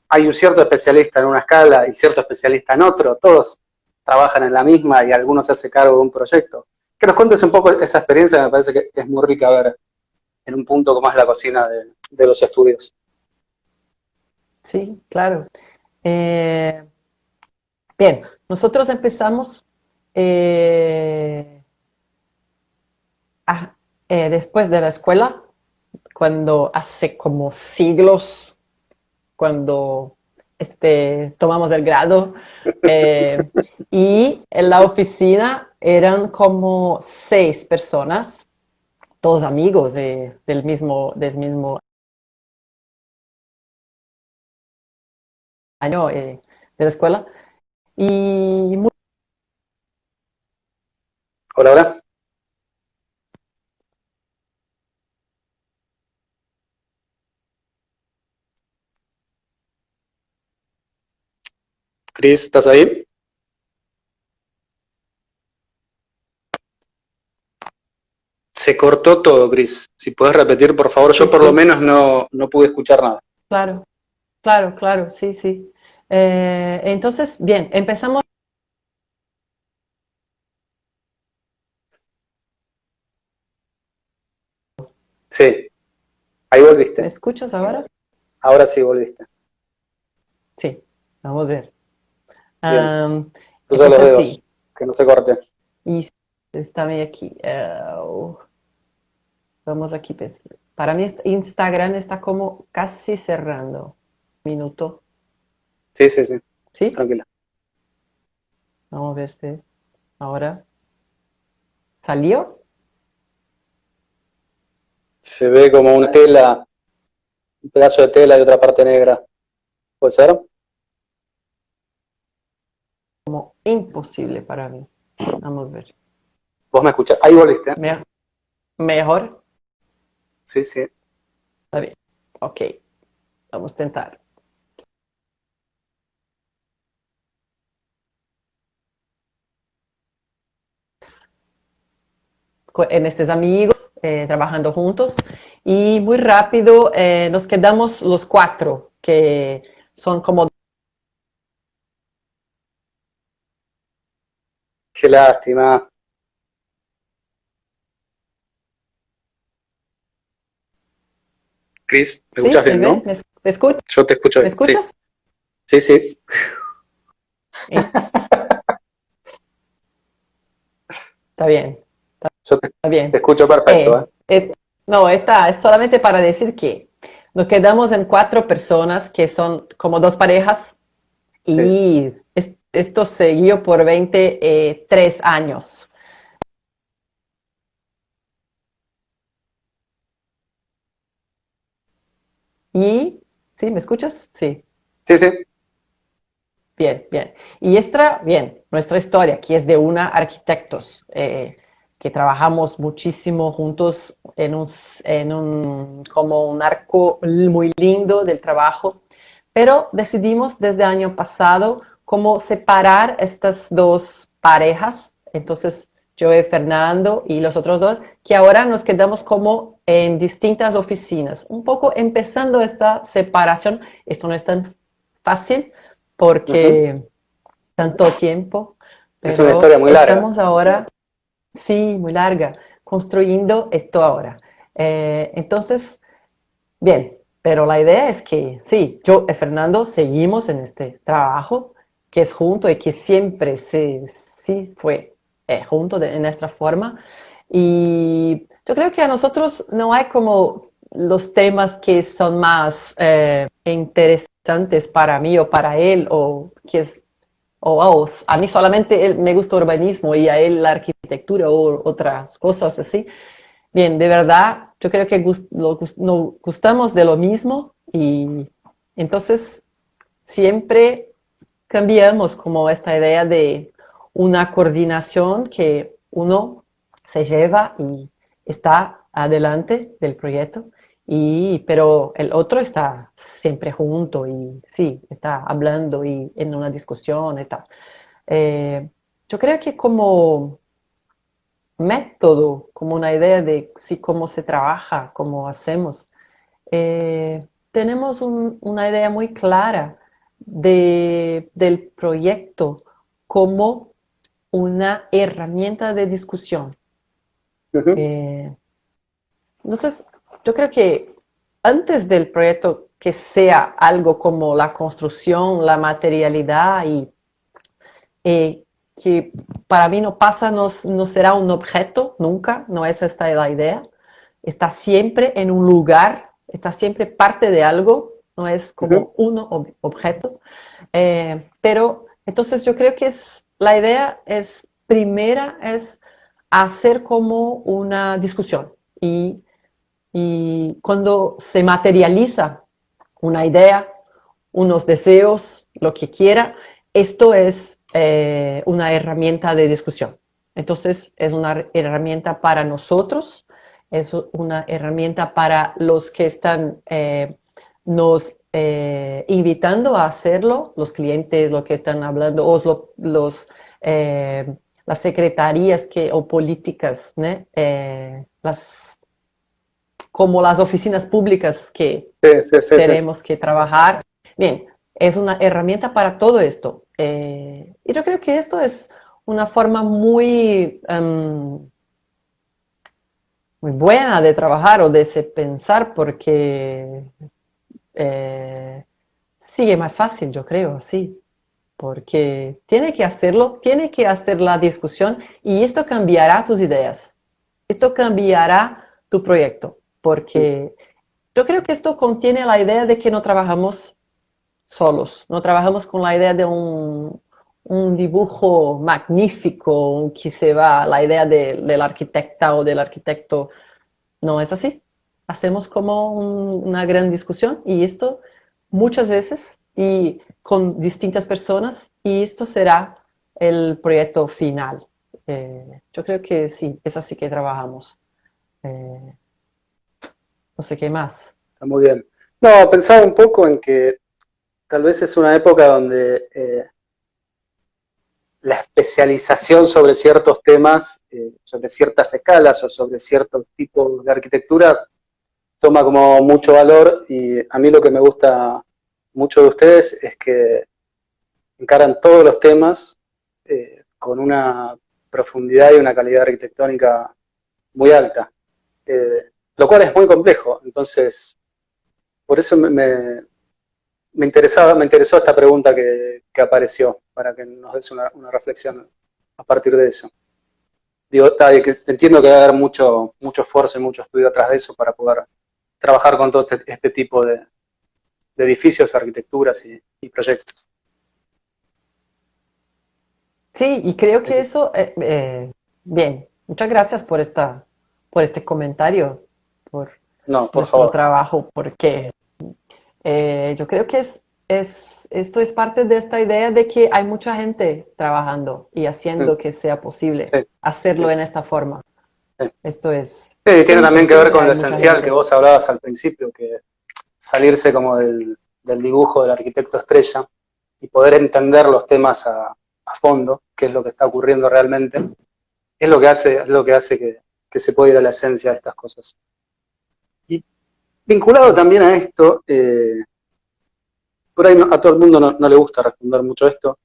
hay un cierto especialista en una escala y cierto especialista en otro, todos trabajan en la misma y algunos se hace cargo de un proyecto. Que nos cuentes un poco esa experiencia, me parece que es muy rica ver en un punto como es la cocina de los estudios. Sí, claro. Bien, nosotros empezamos eh, después de la escuela, cuando hace como siglos, cuando tomamos el grado, y en la oficina eran como 6 personas, todos amigos del mismo año de la escuela, y Hola, hola. Cris, ¿estás ahí? Se cortó todo, Cris. Si puedes repetir, por favor. Yo sí, por lo sí, menos no pude escuchar nada. claro, claro, claro, sí, sí. Entonces, bien, empezamos. Sí, ahí ¿Me volviste. escuchas ahora? Ahora sí volviste. Sí, vamos a ver. Bien. Am, Cruza los entonces, dedos, sí, que no se corte. y está bien aquí. Vamos aquí. Pues. Para mí Instagram está como casi cerrando. Minuto. Sí, sí, sí. ¿Sí? Tranquila. Vamos a ver si ahora salió. Se ve como una tela, un pedazo de tela y otra parte negra. ¿Puede ser? Como imposible para mí. Vamos a ver. Vos me escuchás. Ahí volviste. Me- Mejor. Sí, sí. Está bien. Ok. Vamos a intentar. En estos amigos, trabajando juntos, y muy rápido nos quedamos los 4, que son como. Qué lástima. Cris, ¿me escuchás ¿Sí? ¿Me bien, ven? no? ¿Me escuchas? Yo te escucho ¿Me bien. Sí, escuchas? sí, sí. Sí, está bien, Yo te, está te bien. escucho perfecto, ¿eh? No, esta es solamente para decir que nos quedamos en 4 personas que son como 2 parejas Sí. y esto siguió por 23 años. Y, ¿sí? ¿Me escuchas? Sí. Sí, sí. Bien, bien. Y esta, bien, nuestra historia, que es de una arquitectos, que trabajamos muchísimo juntos como un arco muy lindo del trabajo, pero decidimos desde el año pasado cómo separar estas 2 parejas, entonces yo y Fernando y los otros 2, que ahora nos quedamos como en distintas oficinas, un poco empezando esta separación. Esto no es tan fácil Ujú. porque tanto tiempo, Es una historia pero muy larga. estamos ahora, sí, muy larga, construyendo esto ahora. Entonces, bien, pero la idea es que sí, yo y Fernando seguimos en este trabajo, que es junto y que siempre sí fue junto en nuestra forma. Y yo creo que a nosotros no hay como los temas que son más interesantes para mí o para él, o que es a mí solamente me gusta urbanismo y a él la arquitectura o otras cosas así. Bien, de verdad, yo creo que nos gustamos de lo mismo y entonces siempre cambiamos como esta idea de una coordinación que uno se lleva y está adelante del proyecto, pero el otro está siempre junto y sí, está hablando y en una discusión y tal. Yo creo que como método, como una idea de sí, cómo se trabaja, cómo hacemos, tenemos una idea muy clara del proyecto como una herramienta de discusión. Ujú. Eh, entonces, yo creo que antes del proyecto que sea algo como la construcción, la materialidad que para mí no pasa, no será un objeto nunca, no es esta la idea. Está siempre en un lugar, está siempre parte de algo, no es Ujú. como un objeto. Pero entonces yo creo que la idea es, primera, es hacer como una discusión y cuando se materializa una idea, unos deseos, lo que quiera, esto es una herramienta de discusión. Entonces, es una herramienta para nosotros, es una herramienta para los que están nos invitando a hacerlo, los clientes, lo que están hablando, o las secretarías o políticas, ¿no? Como las oficinas públicas que Sí, sí, sí, sí. tenemos que trabajar. Bien, es una herramienta para todo esto. Y yo creo que esto es una forma muy buena de trabajar o de pensar porque sí, es más fácil, yo creo, sí. Porque tiene que hacerlo, tiene que hacer la discusión y esto cambiará tus ideas. Esto cambiará tu proyecto, porque yo creo que esto contiene la idea de que no trabajamos solos, no trabajamos con la idea de un dibujo magnífico que se va, la idea del arquitecta o del arquitecto. No es así. Hacemos como una gran discusión y esto muchas veces y con distintas personas y esto será el proyecto final. Yo creo que sí, es así que trabajamos. Eh, no sé qué más. Está muy bien. No, pensaba un poco en que tal vez es una época donde la especialización sobre ciertos temas, sobre ciertas escalas o sobre ciertos tipos de arquitectura, toma como mucho valor y a mí lo que me gusta mucho de ustedes es que encaran todos los temas con una profundidad y una calidad arquitectónica muy alta, lo cual es muy complejo. Entonces, por eso me interesó esta pregunta que apareció, para que nos des una reflexión a partir de eso. Digo, que entiendo que va a haber mucho esfuerzo y mucho estudio atrás de eso para poder trabajar con todo este tipo de edificios, arquitecturas y proyectos. Sí, y creo que eso, bien, muchas gracias por este comentario, por No, por nuestro favor. trabajo, porque yo creo que esto es parte de esta idea de que hay mucha gente trabajando y haciendo que sea posible Sí, hacerlo sí, en esta forma. sí. Esto es, Sí, tiene sí, también que ver sí, con lo hay mucha esencial que gente. vos hablabas al principio, que salirse como del dibujo del arquitecto estrella y poder entender los temas a fondo, qué es lo que está ocurriendo realmente, es lo que hace que se pueda ir a la esencia de estas cosas. Y vinculado Sí. también a esto, por ahí a todo el mundo no le gusta responder mucho esto,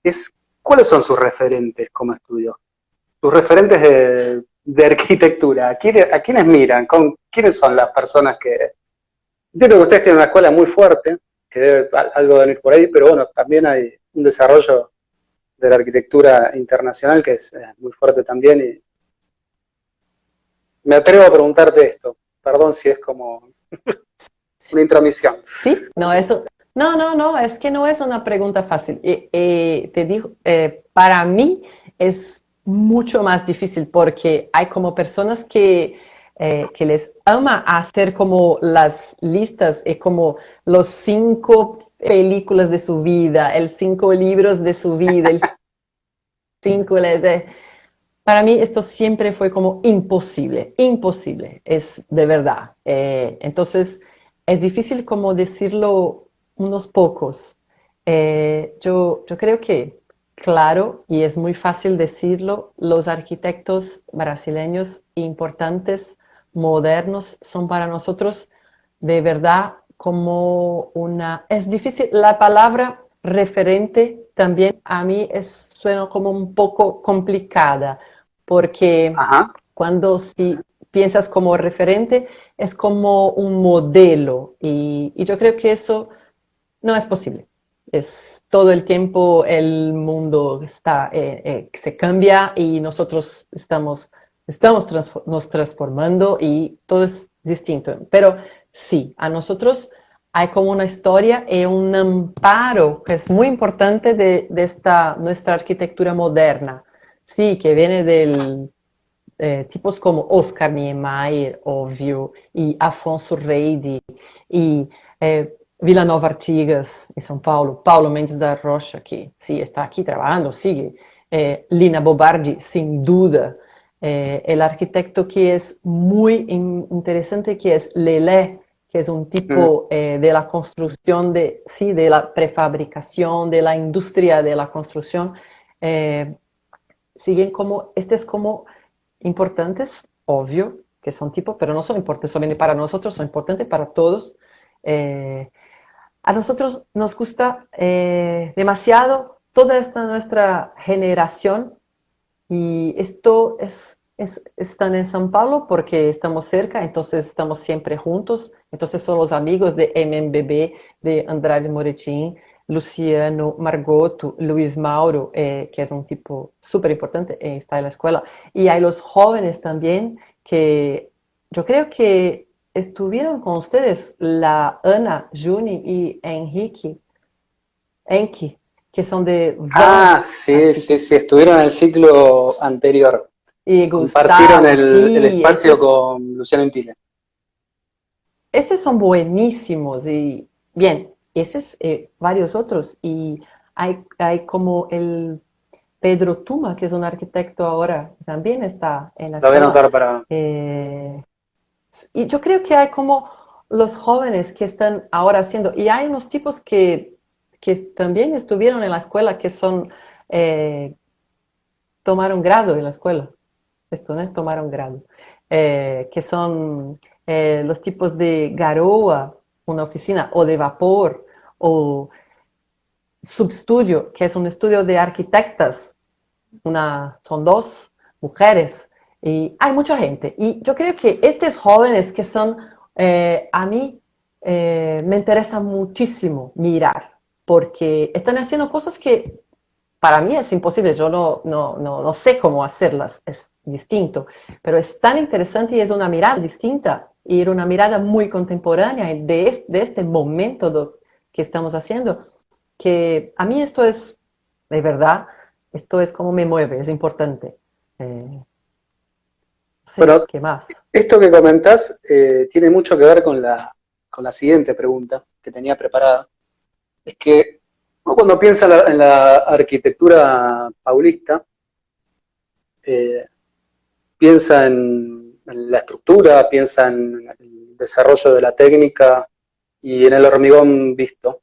es cuáles son sus referentes como estudio, sus referentes de arquitectura, a quiénes miran, quiénes son las personas que... Entiendo que ustedes tienen una escuela muy fuerte, que debe algo venir por ahí, pero bueno, también hay un desarrollo de la arquitectura internacional que es muy fuerte también y me atrevo a preguntarte esto, perdón si es como una intromisión. Sí, no, no, es que no es una pregunta fácil. Te digo, para mí es mucho más difícil porque hay como personas que les ama hacer como las listas y como los 5 películas de su vida, el 5 libros de su vida, el 5... para mí esto siempre fue como imposible, imposible, es de verdad. Entonces, es difícil como decirlo unos pocos. Yo creo que, claro, y es muy fácil decirlo, los arquitectos brasileños importantes, modernos, son para nosotros de verdad como una... Es difícil, la palabra referente también a mí suena como un poco complicada, porque Ajá. cuando si piensas como referente es como un modelo y yo creo que eso no es posible. Es todo el tiempo el mundo se cambia y nosotros nos transformando y todo es distinto. Pero sí, a nosotros hay como una historia y un amparo que es muy importante de esta nuestra arquitectura moderna. Sí, que viene del tipos como Oscar Niemeyer, obvio, y Afonso Reide, y Vila Nova Artigas, en São Paulo, Paulo Mendes da Rocha, que sí está aquí trabajando, sigue, Lina Bobardi, sin duda, el arquitecto que es muy interesante, que es Lelé, que es un Mm. tipo de la construcción, sí, de la prefabricación, de la industria de la construcción, siguen como, este es como importantes, obvio, que son tipo, pero no son importantes solamente para nosotros, son importantes para todos. Eh, a nosotros nos gusta demasiado toda esta nuestra generación y esto están en San Pablo porque estamos cerca, entonces estamos siempre juntos. Entonces son los amigos de MMBB, de Andrade Moretin, Luciano, Margot, Luis Mauro, que es un tipo súper importante, está en la escuela. Y hay los jóvenes también que yo creo que estuvieron con ustedes, la Ana, Juni y Enki, que son de Ah, Van sí, sí, Arquitectura. sí, estuvieron en el ciclo anterior. Y Compartieron Gustavo, el sí, espacio con Luciano Intile. estos son buenísimos y bien, esos varios otros. Y hay como el Pedro Tuma, que es un arquitecto ahora, también está en la Lo voy a escuela. anotar para... Eh, y yo creo que hay como los jóvenes que están ahora haciendo, y hay unos tipos que también estuvieron en la escuela, que son, tomaron grado en la escuela. Esto, ¿no? Tomaron grado. Que son los tipos de Garoa, una oficina, o de Vapor, o Substudio, que es un estudio de arquitectas. Son dos mujeres y hay mucha gente. Y yo creo que estos jóvenes que son, a mí me interesa muchísimo mirar, porque están haciendo cosas que para mí es imposible, yo no sé cómo hacerlas, es distinto, pero es tan interesante y es una mirada distinta y una mirada muy contemporánea de este momento que estamos haciendo, que a mí esto es, de verdad, esto es como me mueve, es importante. No sé, Bueno, ¿qué más? esto que comentás tiene mucho que ver con la siguiente pregunta que tenía preparada. Es que uno cuando piensa en la arquitectura paulista, eh, piensa en la estructura, piensa en el desarrollo de la técnica y en el hormigón visto.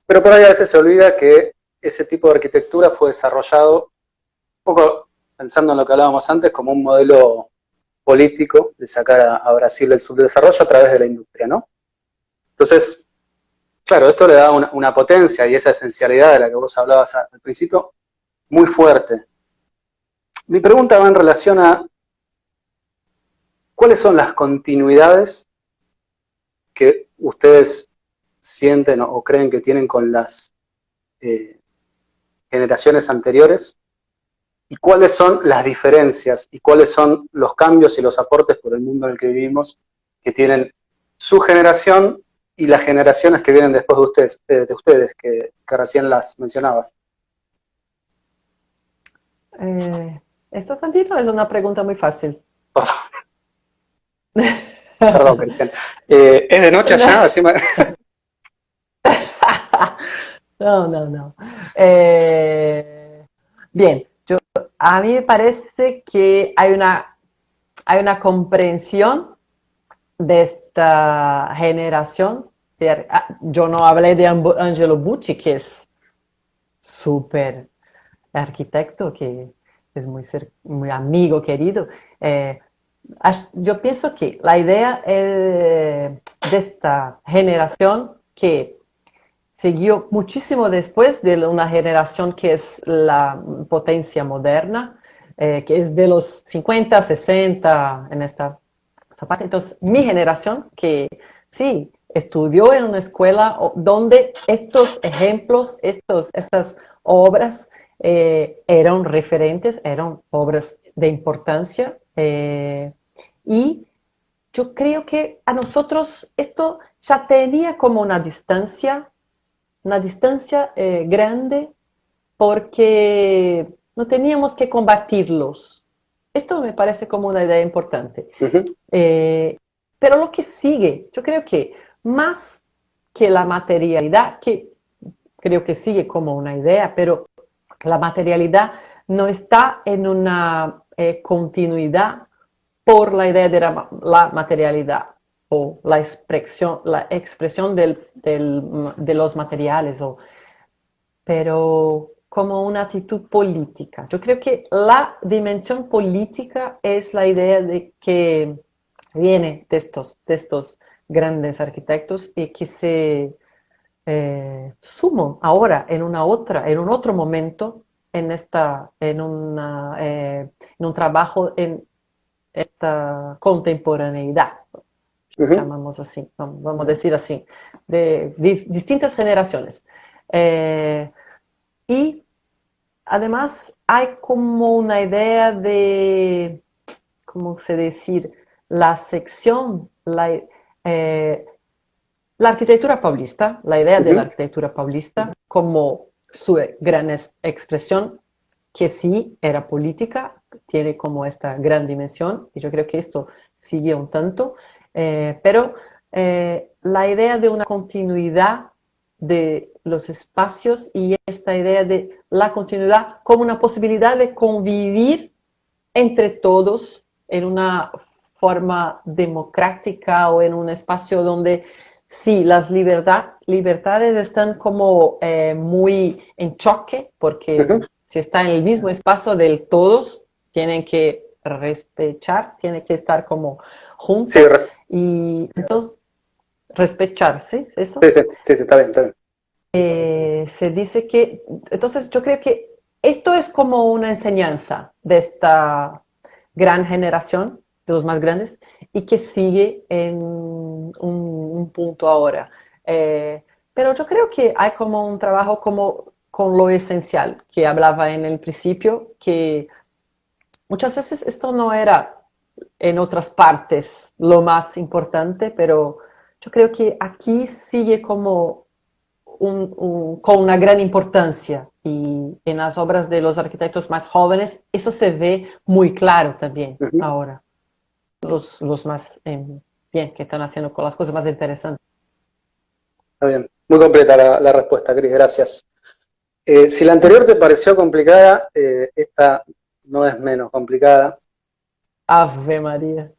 Pero por ahí a veces se olvida que ese tipo de arquitectura fue desarrollado, un poco pensando en lo que hablábamos antes, como un modelo político de sacar a Brasil del subdesarrollo a través de la industria, ¿no? Entonces, claro, esto le da una potencia y esa esencialidad de la que vos hablabas al principio, muy fuerte. Mi pregunta va en relación a cuáles son las continuidades que ustedes sienten o creen que tienen con las generaciones anteriores y cuáles son las diferencias y cuáles son los cambios y los aportes por el mundo en el que vivimos que tienen su generación y las generaciones que vienen después de ustedes que recién las mencionabas. Esta también es una pregunta muy fácil. Perdón, Cristian. ¿Es de noche allá? Así No. Bien, a mí me parece que hay una comprensión de esta generación. Yo no hablé de Angelo Bucci, que es súper arquitecto, que es muy amigo, querido. Eh, yo pienso que la idea de esta generación que siguió muchísimo después de una generación que es la potencia moderna, que es de los 50, 60 en esta parte. Entonces, mi generación, que sí, estudió en una escuela donde estos ejemplos, estas obras eran referentes, eran obras de importancia. Y yo creo que a nosotros esto ya tenía como una distancia grande porque no teníamos que combatirlos. Esto me parece como una idea importante. Ujú. Pero lo que sigue, yo creo que más que la materialidad, que creo que sigue como una idea, pero la materialidad no está en una continuidad por la idea de la materialidad o la expresión de los materiales, pero como una actitud política. Yo creo que la dimensión política es la idea de que viene de estos grandes arquitectos y que se sumó ahora en un otro momento en un trabajo en esta contemporaneidad, Ujú. llamamos así, vamos a decir así, de distintas generaciones. Eh, y además hay como una idea de, ¿cómo se decir? La sección, la arquitectura paulista, la idea de la Ujú. arquitectura paulista como su gran expresión, que sí era política, tiene como esta gran dimensión, y yo creo que esto sigue un tanto, pero la idea de una continuidad de los espacios y esta idea de la continuidad como una posibilidad de convivir entre todos en una forma democrática o en un espacio donde sí, las libertades están como muy en choque, porque Ujú. si está en el mismo espacio del todos, tienen que respetar, tienen que estar como Sí, juntos y entonces respetar, ¿sí? sí, Eso. sí, sí, sí, está bien, está bien. Se dice que, entonces yo creo que esto es como una enseñanza de esta gran generación, de los más grandes, y que sigue en un punto ahora. Pero yo creo que hay como un trabajo como con lo esencial, que hablaba en el principio, que muchas veces esto no era en otras partes lo más importante, pero yo creo que aquí sigue como con una gran importancia y en las obras de los arquitectos más jóvenes eso se ve muy claro también Ujú. ahora, los más bien, que están haciendo con las cosas más interesantes. Está bien. Muy completa la respuesta, Cris, gracias. Si la anterior te pareció complicada, esta no es menos complicada. Ave María.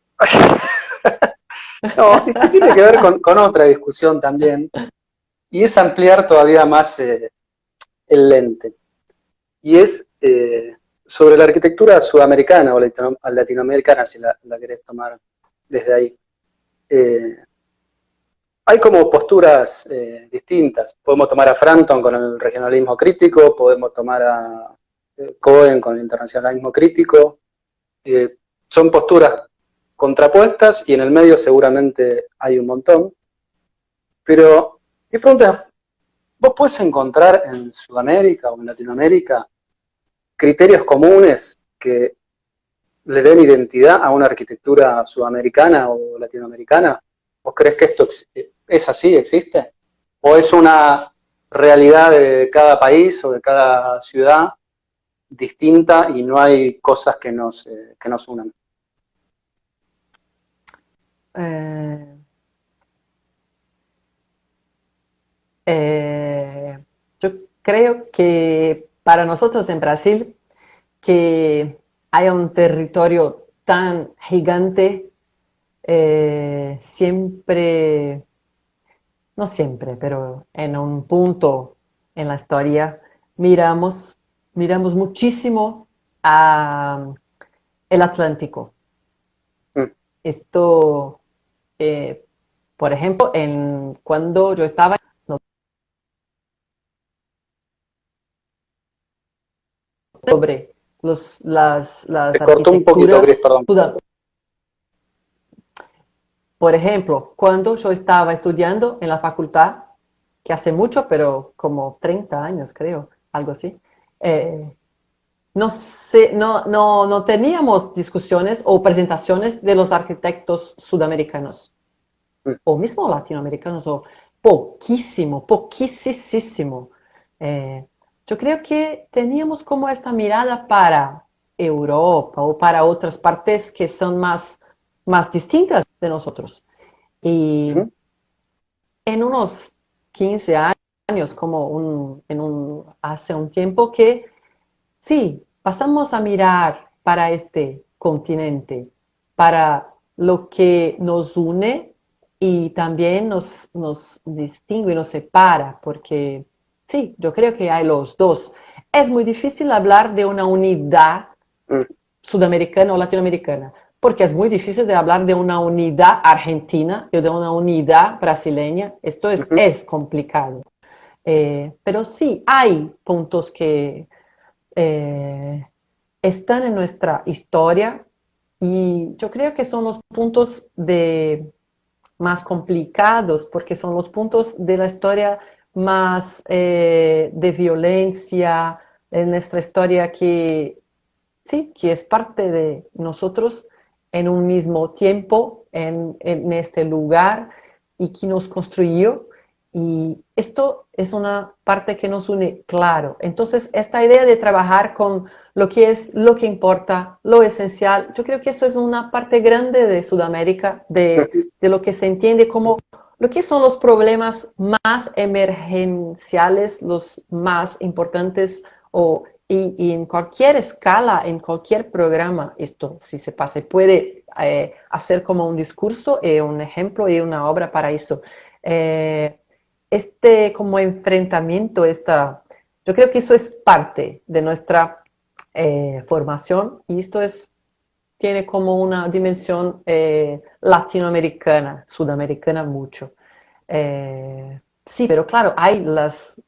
No, es que tiene que ver con otra discusión también, y es ampliar todavía más el lente. Y es sobre la arquitectura sudamericana o latinoamericana, si la querés tomar desde ahí. Eh, Hay como posturas distintas. Podemos tomar a Frampton con el regionalismo crítico, podemos tomar a Cohen con el internacionalismo crítico. Eh, Son posturas contrapuestas y en el medio seguramente hay un montón. Pero mi pregunta es, ¿vos podés encontrar en Sudamérica o en Latinoamérica criterios comunes que le den identidad a una arquitectura sudamericana o latinoamericana? ¿Vos crees que esto es así, existe? ¿O es una realidad de cada país o de cada ciudad distinta y no hay cosas que nos unan? Eh, eh, yo creo que para nosotros en Brasil que haya un territorio tan gigante, siempre, no siempre, pero en un punto en la historia, miramos, miramos muchísimo a el Atlántico. Mm. Esto, por ejemplo, cuando yo estaba no, sobre las Te cortó un poquito, Cris, arquitecturas perdón. Por ejemplo, cuando yo estaba estudiando en la facultad, que hace mucho, pero como 30 años creo, algo así, eh, no teníamos discusiones o presentaciones de los arquitectos sudamericanos Mm. o mismo latinoamericanos, o poquísimo, poquísimo. Eh, yo creo que teníamos como esta mirada para Europa o para otras partes que son más distintas de nosotros. Y Ujú. en unos 15 años, hace un tiempo que sí, pasamos a mirar para este continente, para lo que nos une y también nos distingue y nos separa, porque sí, yo creo que hay los dos. Es muy difícil hablar de una unidad Mm. sudamericana o latinoamericana, porque es muy difícil de hablar de una unidad argentina o de una unidad brasileña. Esto Ujú. es complicado. Pero sí, hay puntos que eh, están en nuestra historia y yo creo que son los puntos más complicados porque son los puntos de la historia más de violencia, en nuestra historia que sí, que es parte de nosotros en un mismo tiempo, en este lugar y que nos construyó. Y esto es una parte que nos une, claro. Entonces, esta idea de trabajar con lo que es, lo que importa, lo esencial, yo creo que esto es una parte grande de Sudamérica, de lo que se entiende como lo que son los problemas más emergenciales, los más importantes o y en cualquier escala, en cualquier programa, esto, si se pasa, puede hacer como un discurso y un ejemplo y una obra para eso. Este como enfrentamiento, yo creo que eso es parte de nuestra formación y esto tiene como una dimensión latinoamericana, sudamericana mucho. Sí, pero claro, hay las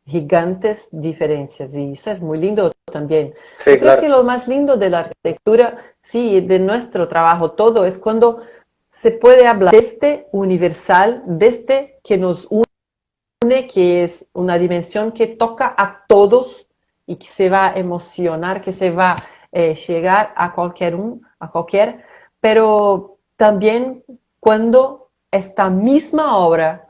gigantes diferencias y eso es muy lindo también. Sí, Yo creo que claro. lo más lindo de la arquitectura, sí, de nuestro trabajo todo, es cuando se puede hablar de este universal, de este que nos une, que es una dimensión que toca a todos y que se va a emocionar, que se va a llegar a cualquier, pero también cuando esta misma obra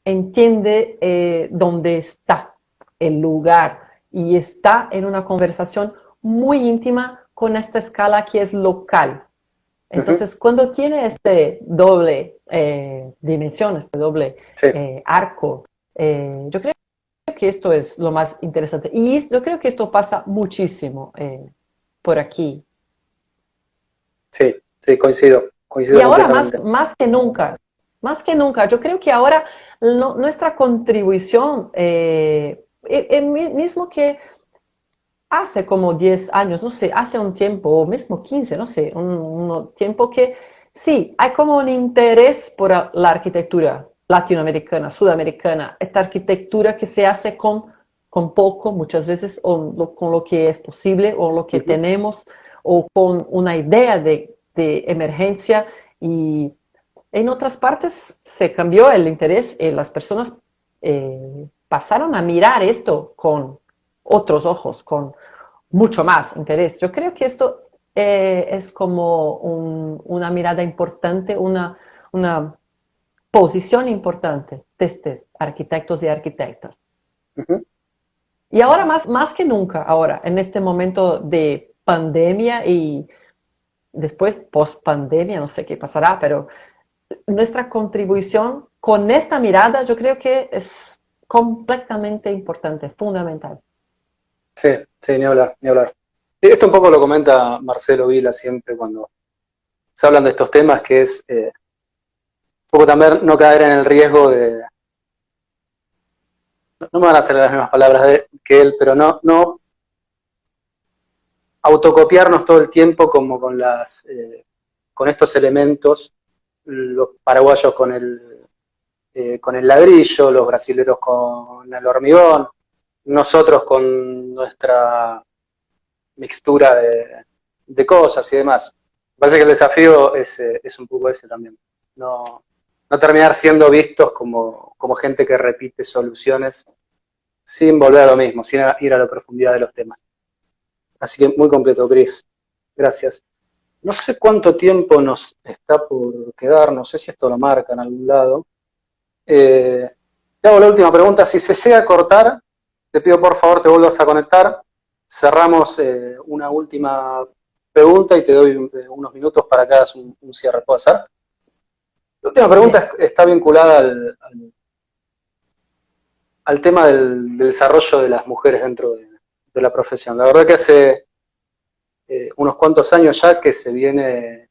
entiende dónde está el lugar y está en una conversación muy íntima con esta escala que es local. Ujú. Entonces, cuando tiene este doble dimensión, este doble Sí, arco, yo creo que esto es lo más interesante. Y yo creo que esto pasa muchísimo por aquí. sí, sí, Y coincido ahora completamente. más que nunca, yo creo que ahora nuestra contribución, mismo que hace como 10 años, no sé, hace un tiempo, o mismo 15, no sé, un tiempo que sí, hay como un interés por la arquitectura latinoamericana, sudamericana, esta arquitectura que se hace con poco, muchas veces, con lo que es posible, o lo que Ujú. tenemos, o con una idea de emergencia. Y en otras partes se cambió el interés, las personas pasaron a mirar esto con otros ojos, con mucho más interés. Yo creo que esto es como una mirada importante, una posición importante de estos arquitectos y arquitectas. Ujú. Y ahora más que nunca, ahora, en este momento de pandemia y después post pandemia, no sé qué pasará, pero nuestra contribución con esta mirada yo creo que es completamente importante, fundamental. Sí, sí, ni hablar, ni hablar. Esto un poco lo comenta Marcelo Vila siempre cuando se hablan de estos temas, que es un poco también no caer en el riesgo de, no me van a hacer las mismas palabras que él, pero no autocopiarnos todo el tiempo como con estos elementos, los paraguayos con el ladrillo, los brasileros con el hormigón, nosotros con nuestra mixtura de cosas y demás. Me parece que el desafío es un poco ese también. No terminar siendo vistos como gente que repite soluciones sin volver a lo mismo, sin ir a la profundidad de los temas. Así que muy completo, Cris. Gracias. No sé cuánto tiempo nos está por quedar, no sé si esto lo marca en algún lado. Te hago la última pregunta. Si se llega a cortar, te pido por favor te vuelvas a conectar. Cerramos una última pregunta y te doy unos minutos para que hagas un cierre. ¿Puedo hacer? La última pregunta está vinculada al tema del desarrollo de las mujeres dentro de la profesión. La verdad que hace unos cuantos años ya que se viene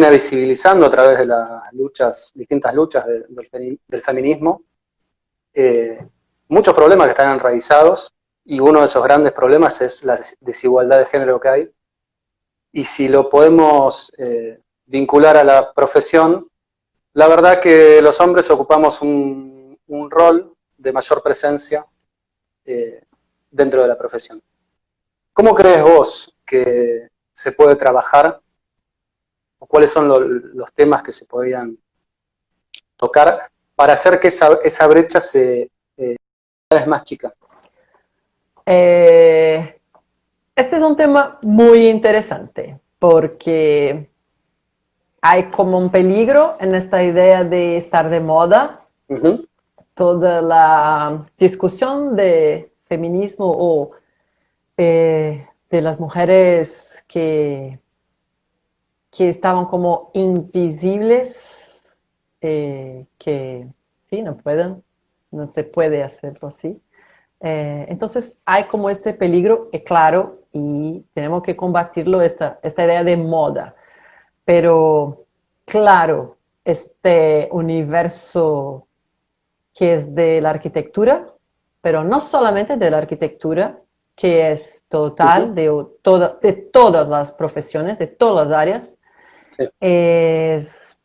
visibilizando a través de las luchas, distintas luchas del feminismo, muchos problemas que están enraizados, y uno de esos grandes problemas es la desigualdad de género que hay. Y si lo podemos vincular a la profesión, la verdad que los hombres ocupamos un rol de mayor presencia dentro de la profesión. ¿Cómo crees vos que se puede trabajar, o cuáles son los temas que se podrían tocar para hacer que esa brecha cada vez más chica? Este es un tema muy interesante porque hay como un peligro en esta idea de estar de moda. Uh-huh. Toda la discusión de feminismo o de las mujeres que estaban como invisibles, que sí, no se puede hacerlo así. Entonces hay como este peligro, es claro, y tenemos que combatirlo, esta idea de moda. Pero claro, este universo que es de la arquitectura, pero no solamente de la arquitectura, que es total de todas las profesiones, de todas las áreas, sí. Es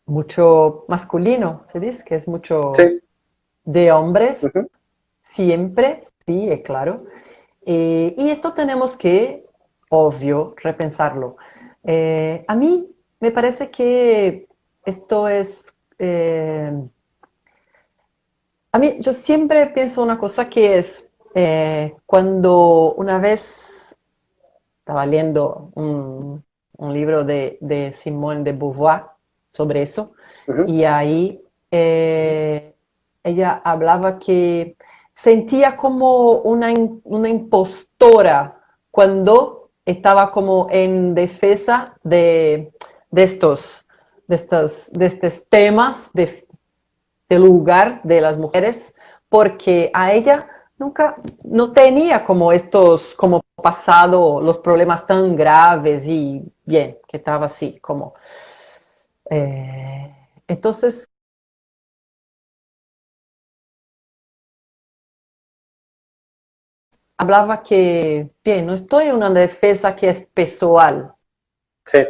mucho masculino, se dice que es mucho Sí. de hombres, Uh-huh. siempre, sí, es claro. Y esto tenemos que, obvio, repensarlo. A mí me parece que esto es... a mí, yo siempre pienso una cosa que es, cuando una vez estaba leyendo un libro de Simone de Beauvoir sobre eso, Uh-huh. y ahí ella hablaba que sentía como una impostora cuando estaba como en defensa de estos temas del lugar de las mujeres, porque a ella nunca no tenía como como pasado los problemas tan graves y bien, que estaba así como... entonces, hablaba que, bien, no estoy en una defensa que es personal. Sí.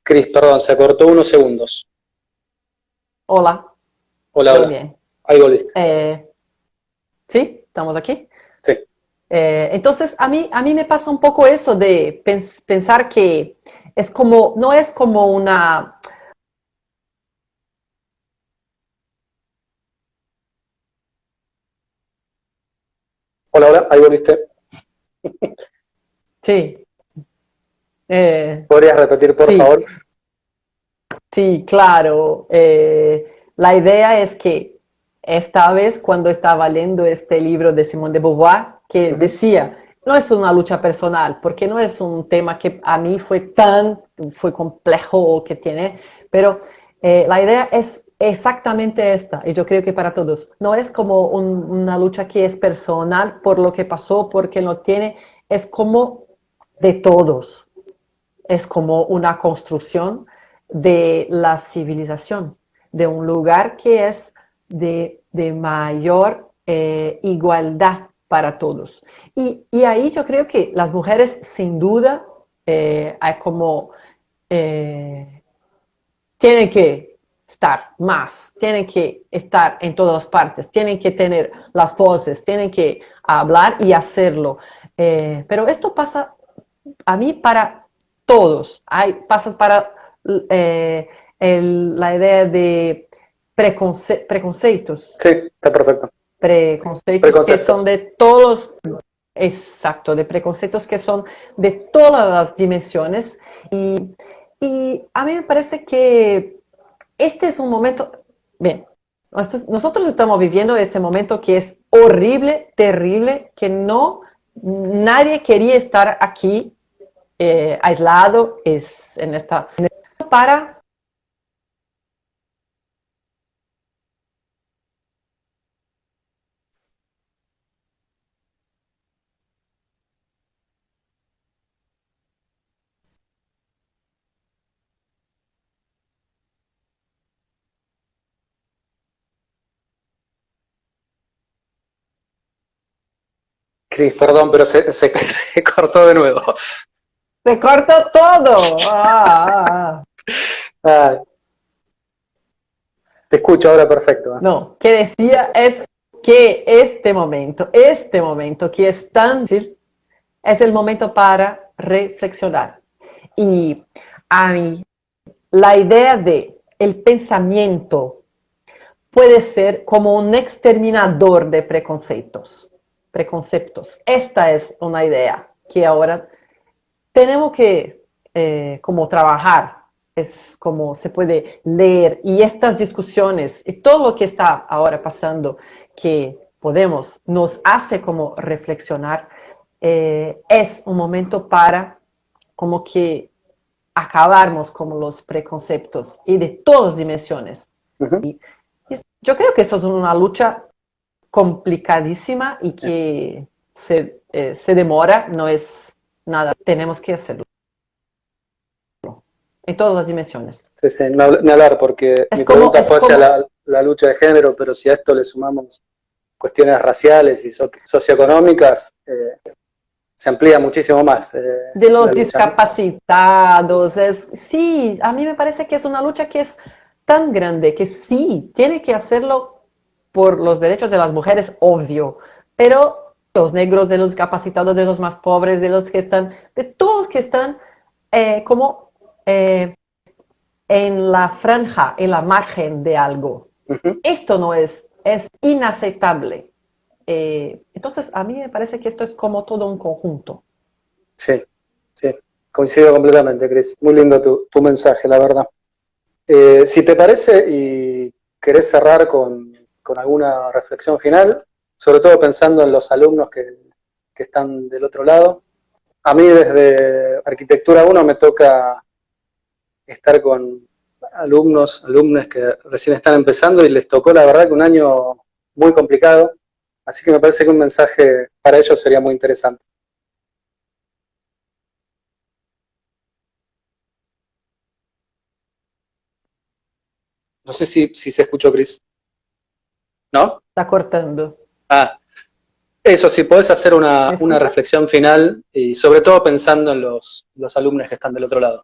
Cris, perdón, se cortó unos segundos. Hola, Hola, todo hola. bien. Ahí volviste. ¿Sí? ¿Estamos aquí? Sí. Entonces, a mí me pasa un poco eso de pensar que es como, no es como una... Hola, hola, ahí volviste. Sí. ¿Podrías repetir, por Sí, favor? sí, claro. La idea es que esta vez cuando estaba leyendo este libro de Simone de Beauvoir, que decía, no es una lucha personal, porque no es un tema que a mí fue complejo o que tiene, pero la idea es exactamente esta, y yo creo que para todos, no es como una lucha que es personal por lo que pasó, porque lo tiene, es como de todos, es como una construcción de la civilización, de un lugar que es de mayor igualdad para todos. Y ahí yo creo que las mujeres, sin duda, hay como, eh, tienen que estar más, tienen que estar en todas partes, tienen que tener las voces, tienen que hablar y hacerlo. Pero esto pasa a mí para todos. Pasas para la idea de preconceitos. Sí, está perfecto. Preconceitos que son de todos, exacto, de preconceptos que son de todas las dimensiones. Y a mí me parece que este es un momento, bien, nosotros estamos viviendo este momento que es horrible, terrible, que nadie quería estar aquí aislado, es en esta para Cris, perdón, pero se cortó de nuevo. se cortó todo. Ah, te escucho ahora perfecto. No, que decía es que este momento que es tan difícil, es el momento para reflexionar. Y a mí, la idea de el pensamiento puede ser como un exterminador de preconceptos. Esta es una idea que ahora tenemos que como trabajar, es como se puede leer y estas discusiones y todo lo que está ahora pasando que nos hace como reflexionar, es un momento para como que acabarnos como los preconceptos y de todas dimensiones. Y yo creo que eso es una lucha complicadísima y que se demora, no es nada, tenemos que hacerlo en todas las dimensiones. Sí, sí, ni hablar, porque mi pregunta fue hacia la lucha de género, pero si a esto le sumamos cuestiones raciales y socioeconómicas, se amplía muchísimo más. De los discapacitados, sí, a mí me parece que es una lucha que es tan grande que sí, tiene que hacerlo por los derechos de las mujeres, obvio, pero los negros, de los discapacitados, de los más pobres, de los que están, de todos que están como en la franja, en la margen de algo. Esto no es inaceptable. Entonces, a mí me parece que esto es como todo un conjunto. Sí, sí, coincido completamente, Cris. Muy lindo tu mensaje, la verdad. Si te parece y querés cerrar con alguna reflexión final, sobre todo pensando en los alumnos que están del otro lado. A mí desde Arquitectura 1 me toca estar con alumnos que recién están empezando y les tocó la verdad que un año muy complicado, así que me parece que un mensaje para ellos sería muy interesante. No sé si se escuchó, Cris. ¿No? Está cortando. Eso, si podés hacer una reflexión final y sobre todo pensando en los alumnos que están del otro lado.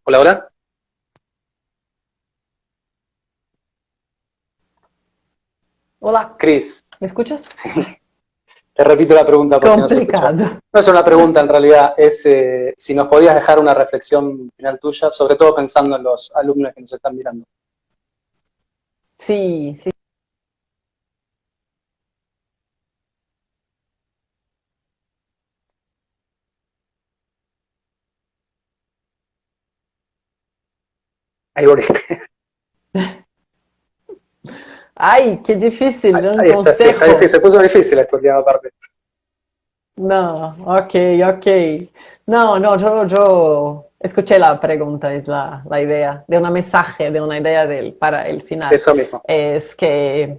Hola, hola. Hola. Cris. ¿Me escuchas? Sí. Te repito la pregunta por si no se escuchó. No es una pregunta en realidad, es si nos podías dejar una reflexión final tuya, sobre todo pensando en los alumnos que nos están mirando. Sí, sí. Ahí volviste. Ay, qué difícil, un Ahí está, sí, consejo. está difícil. Se puso difícil esta última parte. No, ok, ok. No, no, yo escuché la pregunta, es la idea de un mensaje, de una idea para el final. Eso mismo. Es que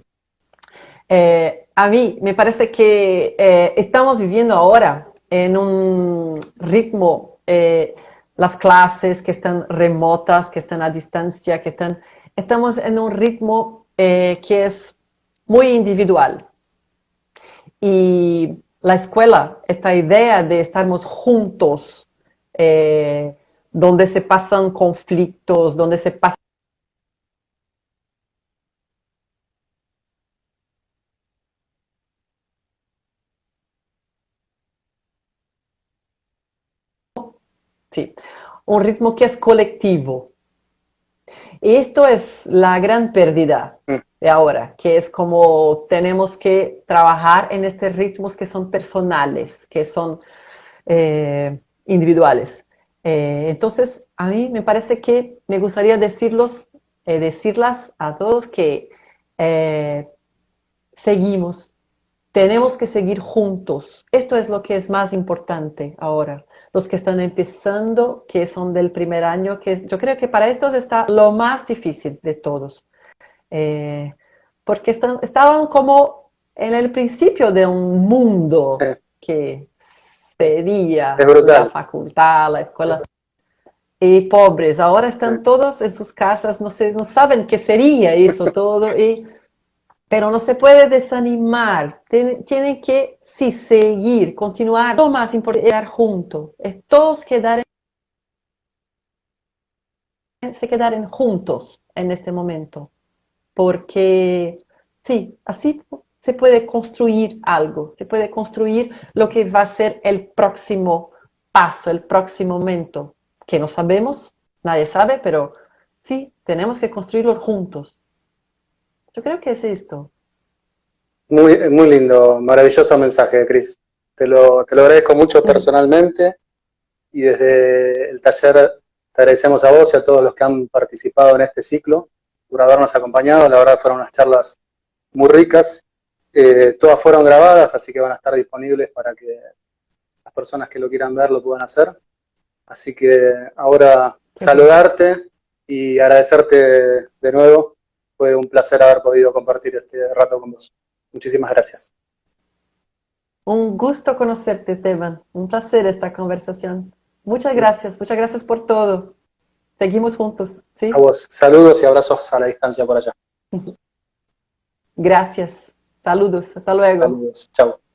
a mí me parece que estamos viviendo ahora en un ritmo, las clases que están remotas, que están a distancia, estamos en un ritmo que es muy individual. Y la escuela, esta idea de estarmos juntos, donde se pasan conflictos, donde se pasa sí, un ritmo que es colectivo. Y esto es la gran pérdida de ahora, que es como tenemos que trabajar en estos ritmos que son personales, que son individuales. Entonces, a mí me parece que me gustaría decirlas a todos que seguimos, tenemos que seguir juntos. Esto es lo que es más importante ahora. Los que están empezando, que son del primer año, que yo creo que para estos está lo más difícil de todos. Porque estaban como en el principio de un mundo que sería Es brutal. la facultad, la escuela. Y pobres, ahora están todos en sus casas, no saben qué sería eso todo. Pero no se puede desanimar, tienen que sí, seguir, continuar. Lo más importante es quedar juntos, es todos se quedaren juntos en este momento, porque sí, así se puede construir algo, se puede construir lo que va a ser el próximo paso, el próximo momento, que no sabemos, nadie sabe, pero sí, tenemos que construirlo juntos. Yo creo que es esto. Muy, muy lindo, maravilloso mensaje, Cris. Te lo agradezco mucho personalmente y desde el taller te agradecemos a vos y a todos los que han participado en este ciclo por habernos acompañado. La verdad fueron unas charlas muy ricas. Todas fueron grabadas, así que van a estar disponibles para que las personas que lo quieran ver lo puedan hacer. Así que ahora saludarte y agradecerte de nuevo. Fue un placer haber podido compartir este rato con vos. Muchísimas gracias. Un gusto conocerte, Esteban. Un placer esta conversación. Muchas gracias por todo. Seguimos juntos, ¿sí? A vos, saludos y abrazos a la distancia por allá. Gracias. Saludos, hasta luego. Saludos, chao.